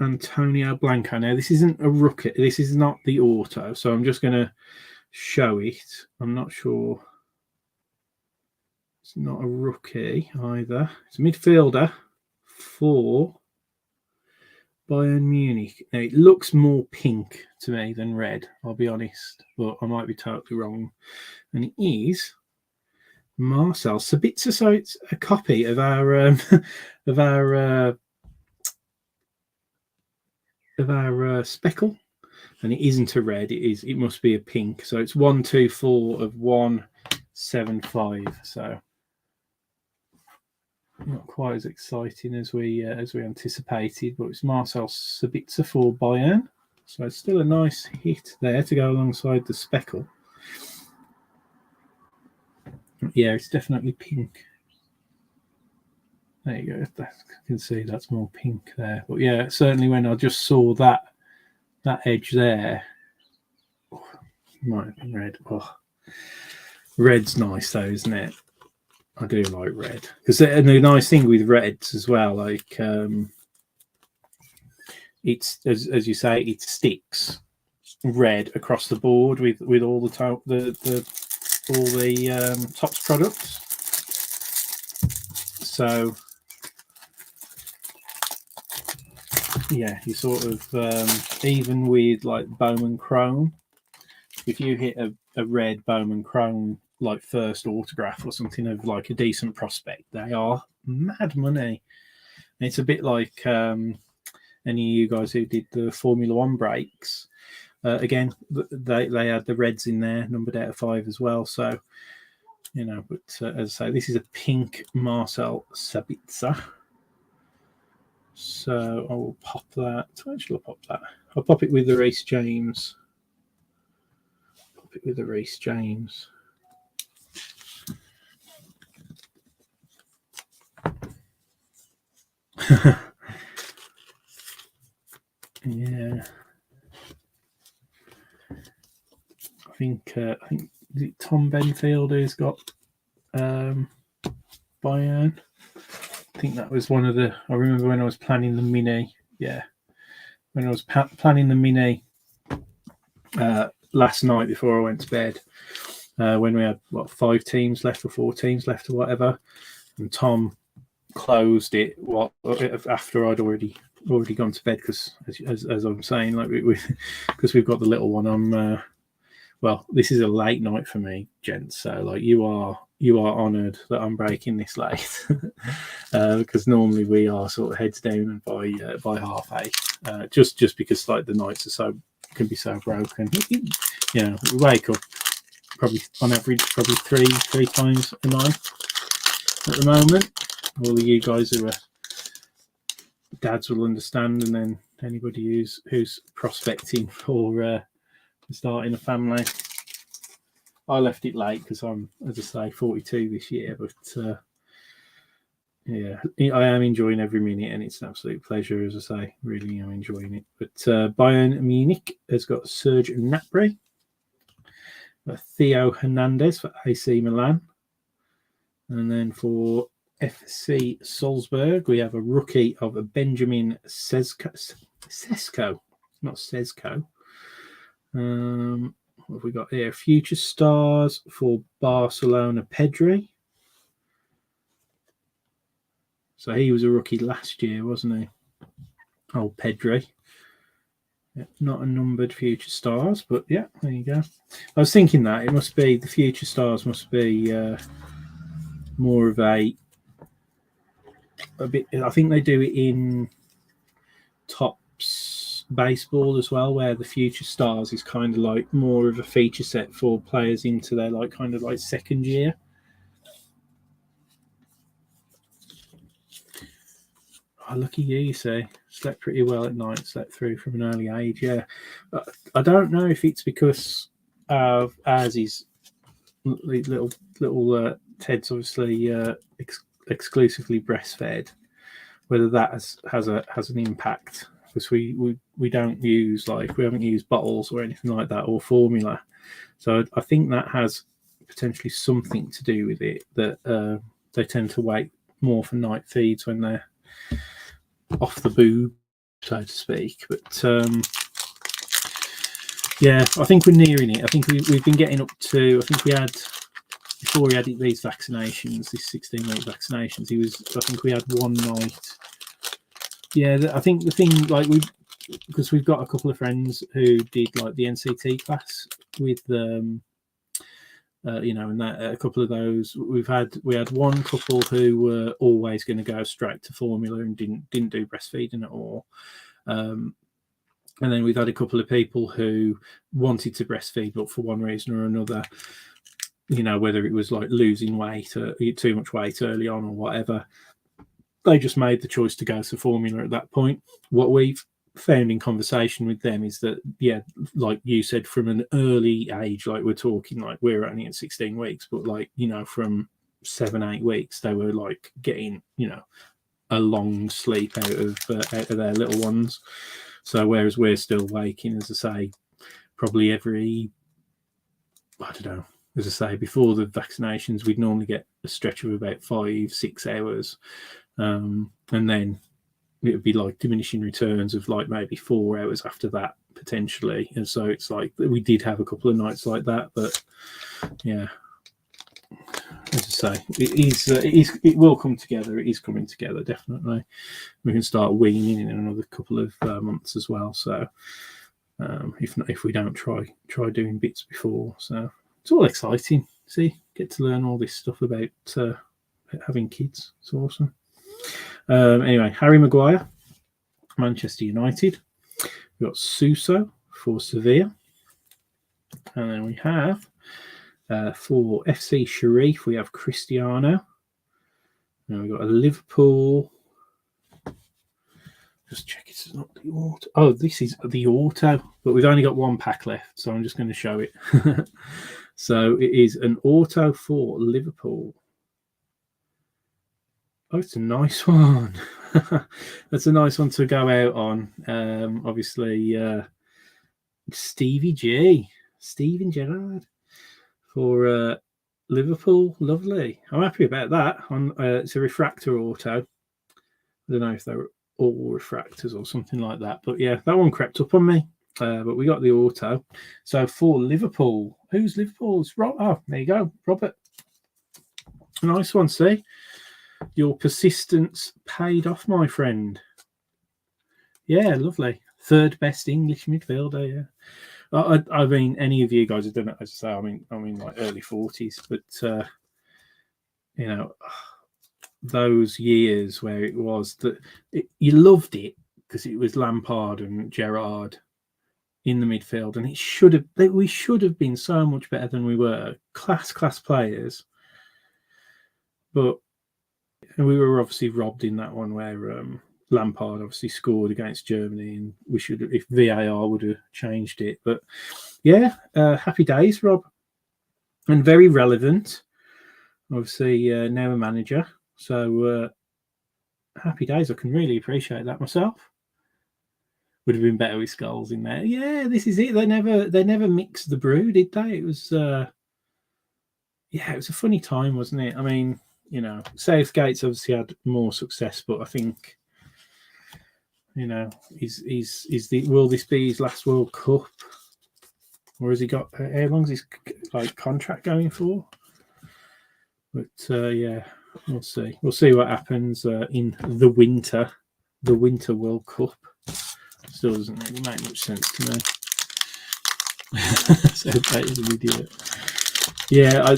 Antonio Blanco. Now, this isn't a rookie. This is not the auto. So I'm just going to show it. I'm not sure. It's not a rookie either. It's a midfielder for Bayern Munich. Now, it looks more pink to me than red, I'll be honest. But I might be totally wrong. And it is Marcel Sabitzer. So it's a copy of our of our speckle, and it isn't a red. It must be a pink. So it's 124 of 175. So not quite as exciting as we anticipated, but it's Marcel Sabitzer for Bayern. So it's still a nice hit there to go alongside the speckle. Yeah, it's definitely pink. There you go. You can see that's more pink there. But yeah, certainly when I just saw that edge there, might have been red. Oh, red's nice though, isn't it? I do like red, because the nice thing with reds as well, like it's as you say, it sticks red across the board with all the Topps products. So yeah, you sort of even with like Bowman Chrome, if you hit a red Bowman Chrome like first autograph or something of like a decent prospect, they are mad money. And it's a bit like any of you guys who did the Formula One breaks. Again, they had the reds in there, numbered out of 5 as well. So, you know, but as I say, this is a pink Marcel Sabitzer. So I will pop that. Actually, I'll pop that. I'll pop it with the Reece James. Pop it with the Reece James. Yeah. I think Tom Benfield who's got Bayern. I think that was one of the. I remember when I was planning the mini. Yeah, when I was planning the mini last night before I went to bed, when we had 5 teams left or 4 teams left or whatever, and Tom closed it after I'd already gone to bed, because as I'm saying, like because we've got the little one. I'm well, this is a late night for me, gents. So like you are honoured that I'm breaking this late, because normally we are sort of heads down by 8:30, just because like the nights can be so broken. You know, we wake up probably on average three times a night at the moment. All of you guys who are dads will understand, and then anybody who's prospecting for starting a family. I left it late because I'm, as I say, 42 this year, but yeah, I am enjoying every minute, and it's an absolute pleasure, as I say, really am enjoying it. But Bayern Munich has got Serge Gnabry, Theo Hernandez for AC Milan, and then for FC Salzburg, we have a rookie of Benjamin Sesko, not Sesko. What have we got here? Future stars for Barcelona, Pedri. So he was a rookie last year, wasn't he? Oh, Pedri. Yeah, not a numbered future stars, but yeah, there you go. I was thinking that it must be the future stars must be more of a bit. I think they do it in Topps baseball as well, where the future stars is kind of like more of a feature set for players into their like kind of like second year. Oh, lucky you say. Slept pretty well at night, slept through from an early age, yeah. I don't know if it's because of as his little Ted's obviously exclusively breastfed, whether that has an impact, because we don't use we haven't used bottles or anything like that, or formula. So I think that has potentially something to do with it, that they tend to wait more for night feeds when they're off the boob, so to speak. But yeah, I think we're nearing it. I think we've been getting up to, I think we had, before we had these vaccinations, these 16-week vaccinations, I think we had one night. Yeah, I think the thing, because we've got a couple of friends who did like the NCT class with and that a couple of those we had one couple who were always going to go straight to formula and didn't do breastfeeding at all. And then we've had a couple of people who wanted to breastfeed, but for one reason or another, you know, whether it was like losing weight or too much weight early on or whatever, they just made the choice to go to formula at that point. What we've found in conversation with them is that, yeah, like you said, from an early age, like we're talking, like we're only at 16 weeks, but like, you know, from 7-8 weeks, they were like getting, you know, a long sleep out of their little ones. So whereas we're still waking, as I say, probably every, I don't know, as I say, before the vaccinations, we'd normally get a stretch of about 5-6 hours. And then it would be like diminishing returns of like maybe 4 hours after that, potentially. And so it's like we did have a couple of nights like that. But yeah, as I say, it will come together. It is coming together, definitely. We can start weaning in another couple of months as well. So if we don't try doing bits before, so it's all exciting. See, get to learn all this stuff about having kids. It's awesome. Anyway, Harry Maguire, Manchester United. We've got Suso for Sevilla, and then we have for FC Sharif, we have Cristiano. And we've got a Liverpool. Just check it's not the auto. Oh, this is the auto, but we've only got one pack left, so I'm just going to show it. So it is an auto for Liverpool. Oh, it's a nice one. That's a nice one to go out on. Obviously, Steven Gerrard for Liverpool. Lovely. I'm happy about that. It's a refractor auto. I don't know if they're all refractors or something like that, but yeah, that one crept up on me. But we got the auto. So for Liverpool, who's Liverpool's? Oh, there you go, Robert. A nice one. See, your persistence paid off, my friend. Yeah, lovely. Third best English midfielder. Yeah. I mean, any of you guys have done it, as I say. I mean, like early 40s, but you know, those years where it was that you loved it because it was Lampard and Gerrard in the midfield, and we should have been so much better than we were. Class players, but we were obviously robbed in that one where Lampard obviously scored against Germany, and we should have, if VAR would have changed it. But yeah, happy days, Rob, and very relevant. Obviously, now a manager, so happy days. I can really appreciate that myself. Would have been better with Scholes in there. Yeah, this is it. They never mixed the brew, did they? It was it was a funny time, wasn't it? I mean, you know, Southgate's obviously had more success, but I think, you know, will this be his last World Cup, or has he got how long's his like contract going for? But yeah, we'll see. We'll see what happens in the winter World Cup. Still doesn't really make much sense to me. Southgate is an idiot. Yeah,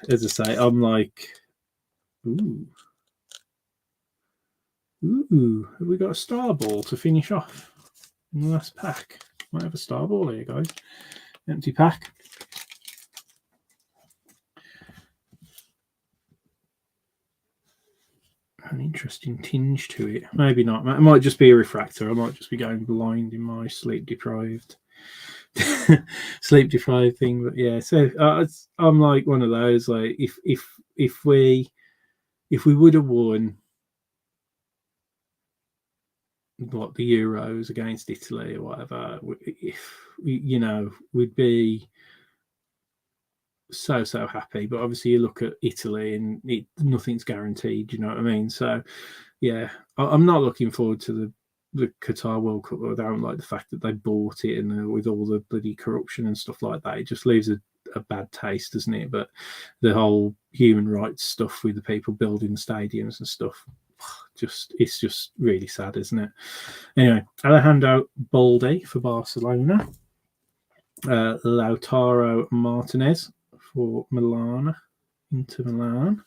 as I say, I'm like, ooh, have we got a star ball to finish off in the last pack? Might have a star ball here, guys. Empty pack. An interesting tinge to it. Maybe not. It might just be a refractor. I might just be going blind in my sleep deprived thing. But yeah, so I'm like one of those. Like if we would have won what the Euros against Italy or whatever, if you know, we'd be so happy. But obviously you look at Italy and nothing's guaranteed, you know what I mean? So yeah, I'm not looking forward to the Qatar World Cup. I don't like the fact that they bought it, and with all the bloody corruption and stuff like that, it just leaves a bad taste, doesn't it? But the whole human rights stuff with the people building stadiums and stuff, it's just really sad, isn't it? Anyway, Alejandro Balde for Barcelona, Lautaro Martinez for Milan, Inter Milan.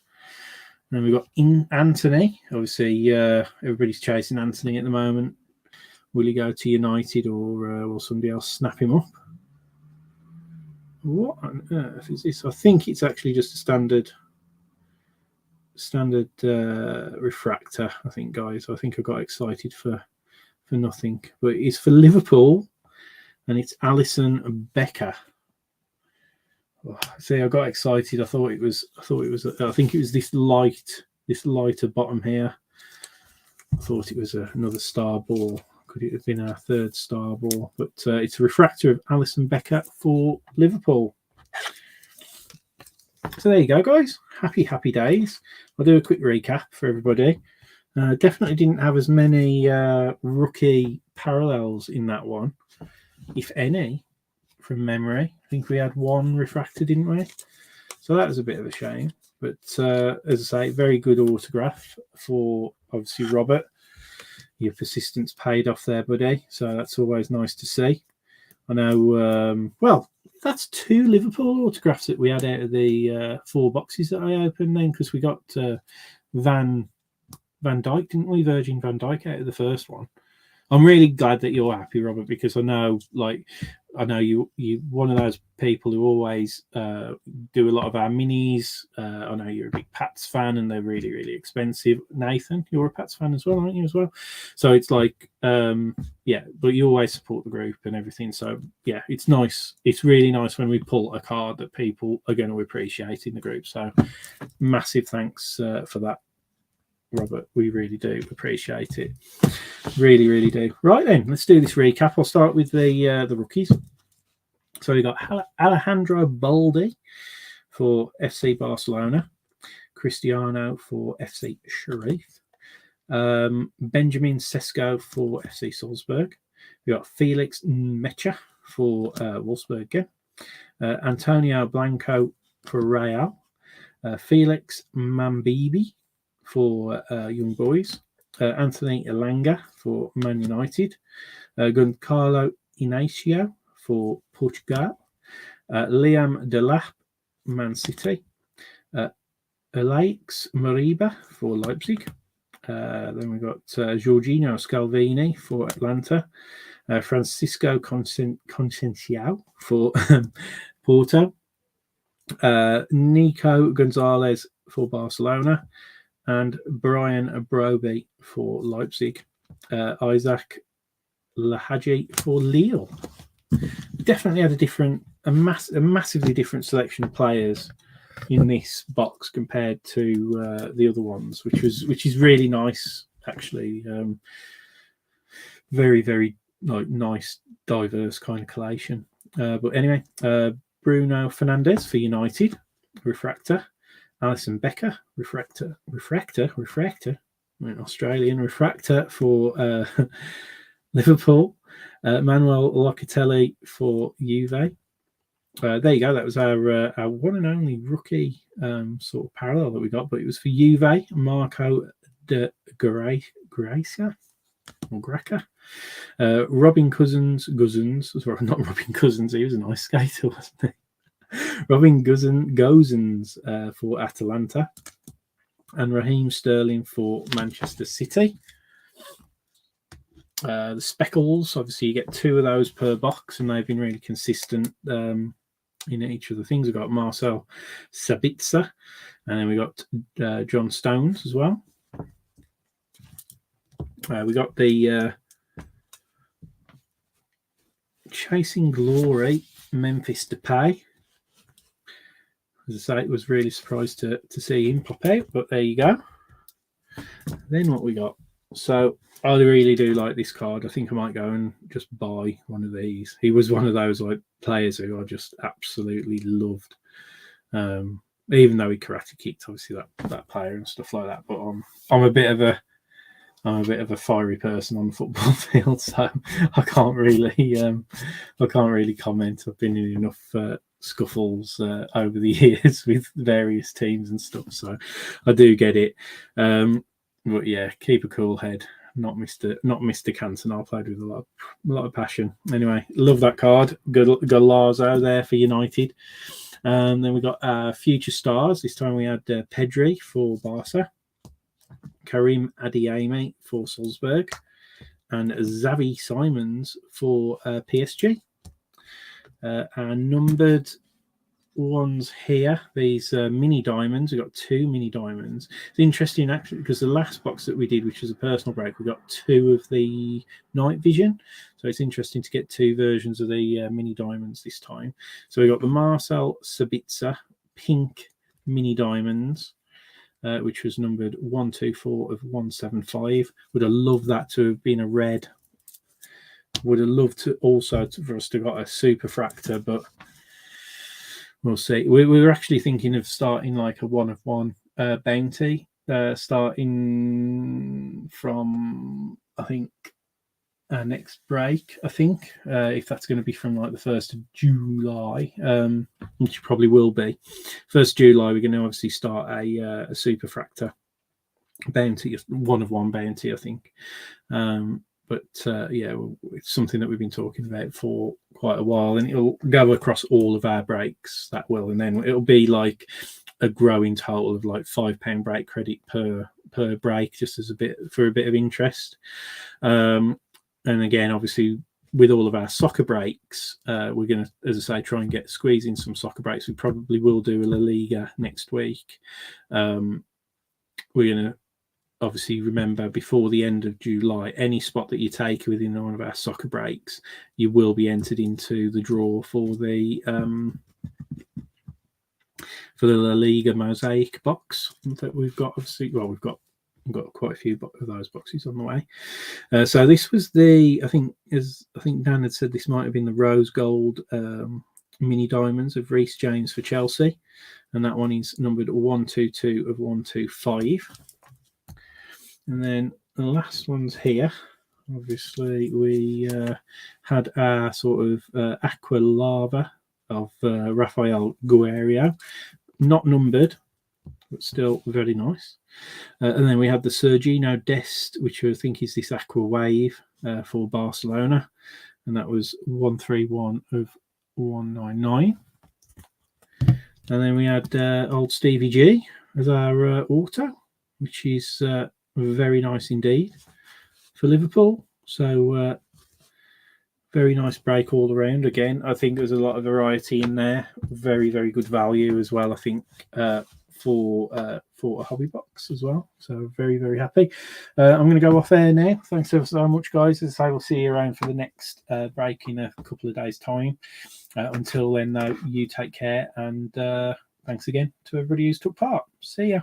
And then we've got Anthony. Obviously, everybody's chasing Anthony at the moment. Will he go to United, or will somebody else snap him up? What on earth is this? I think it's actually just a standard refractor, I think, guys. I think I got excited for nothing, but it's for Liverpool, and it's Alisson Becker. Oh, see, I got excited. I think it was this lighter bottom here. I thought it was another star ball. Could it have been our third star ball? But it's a refractor of Alisson Becker for Liverpool. So there you go, guys. Happy days. I'll do a quick recap for everybody. Definitely didn't have as many rookie parallels in that one, if any, from memory. I think we had one refractor, didn't we? So that was a bit of a shame. But as I say, very good autograph for, obviously, Robert. Your persistence paid off there, buddy. So that's always nice to see. I know, well, that's 2 Liverpool autographs that we had out of the 4 boxes that I opened then, because we got Van Dijk, didn't we? Virgin Van Dijk out of the first one. I'm really glad that you're happy, Robert, because I know you one of those people who always do a lot of our minis. I know you're a big Pats fan, and they're really, really expensive. Nathan, you're a Pats fan as well, aren't you, as well? So it's like, yeah, but you always support the group and everything. So yeah, it's nice. It's really nice when we pull a card that people are going to appreciate in the group. So massive thanks for that, Robert. We really do appreciate it. Really, really do. Right then, let's do this recap. I'll start with the rookies. So we got Alejandro Baldi for FC Barcelona, Cristiano for FC Sheriff, Benjamin Sesko for FC Salzburg. We got Felix Mecha for Wolfsburg, Antonio Blanco for Real, Felix Mambibi for Young Boys, Anthony Elanga for Man United, Giancarlo Inacio for Portugal, Liam Delap, Man City, Alex Moriba for Leipzig. Then we've got Jorginho Scalvini for Atlanta, Francisco Conceição for Porto, Nico Gonzalez for Barcelona, and Brian Broby for Leipzig. Isaac Lahaji for Lille. Definitely had a massively different selection of players in this box compared to the other ones, which is really nice, actually. Very, very nice, diverse kind of collation. But anyway, Bruno Fernandes for United, refractor. Alisson Becker, refractor, Australian refractor for Liverpool. Manuel Locatelli for Juve. There you go. That was our one and only rookie sort of parallel that we got, but it was for Juve. Marco de Gracia or Greca. Robin Cousins. Sorry, not Robin Cousins. He was a nice skater, wasn't he? Robin Gosens for Atalanta, and Raheem Sterling for Manchester City. The Speckles, obviously you get 2 of those per box, and they've been really consistent in each of the things. We've got Marcel Sabitzer, and then we got John Stones as well. We got the Chasing Glory Memphis Depay. As I say, it was really surprised to see him pop out, but there you go. Then what we got? So I really do like this card. I think I might go and just buy one of these. He was one of those like players who I just absolutely loved. Even though he karate kicked, obviously that player and stuff like that. But I'm a bit of a fiery person on the football field, so I can't really comment. I've been in enough scuffles over the years with various teams and stuff, so I do get it. But yeah, keep a cool head. Not Mr. Cantona. I played with a lot of passion. Anyway, love that card. Golazo there for United. Then we got future stars. This time we had Pedri for Barca, Karim Adeyemi for Salzburg, and Xavi Simons for PSG. Our numbered ones here, these mini diamonds. We got 2 mini diamonds. It's interesting actually because the last box that we did, which was a personal break, we got 2 of the night vision. So it's interesting to get 2 versions of the mini diamonds this time. So we got the Marcel Sabitzer pink mini diamonds, which was numbered 124 of 175. Would have loved that to have been a red. Would have loved to also for us to got a superfractor, but we'll see. We were actually thinking of starting like a 1-of-1 bounty, starting from, I think, our next break. I think if that's going to be from like the 1st of July, which probably will be 1st of July, we're going to obviously start a superfractor bounty, 1-of-1 bounty, I think. But yeah, it's something that we've been talking about for quite a while, and it'll go across all of our breaks. That will, and then it'll be like a growing total of like £5 break credit per break, just as a bit of interest. And again, obviously, with all of our soccer breaks, we're going to, as I say, try and squeeze in some soccer breaks. We probably will do a La Liga next week. We're going to obviously remember, before the end of July, any spot that you take within one of our soccer breaks, you will be entered into the draw for the La Liga Mosaic box that we've got. Obviously, well, we've got quite a few of those boxes on the way. So this was I think Dan had said, this might have been the rose gold mini diamonds of Reece James for Chelsea, and that one is numbered 122 of 125. And then the last one's here. Obviously, we had our sort of aqua lava of Rafael Guerrero, not numbered, but still very nice. And then we had the Sergino Dest, which I think is this aqua wave for Barcelona, and that was 131 of 199. And then we had old Stevie G as our auto, which is very nice indeed for Liverpool. So very nice break all around. Again, I think there's a lot of variety in there. Very, very good value as well, I think, for a hobby box as well. So very, very happy. I'm going to go off air now. Thanks ever so much, guys. As I say, we'll see you around for the next break in a couple of days' time. Until then, though, you take care, and thanks again to everybody who's took part. See ya.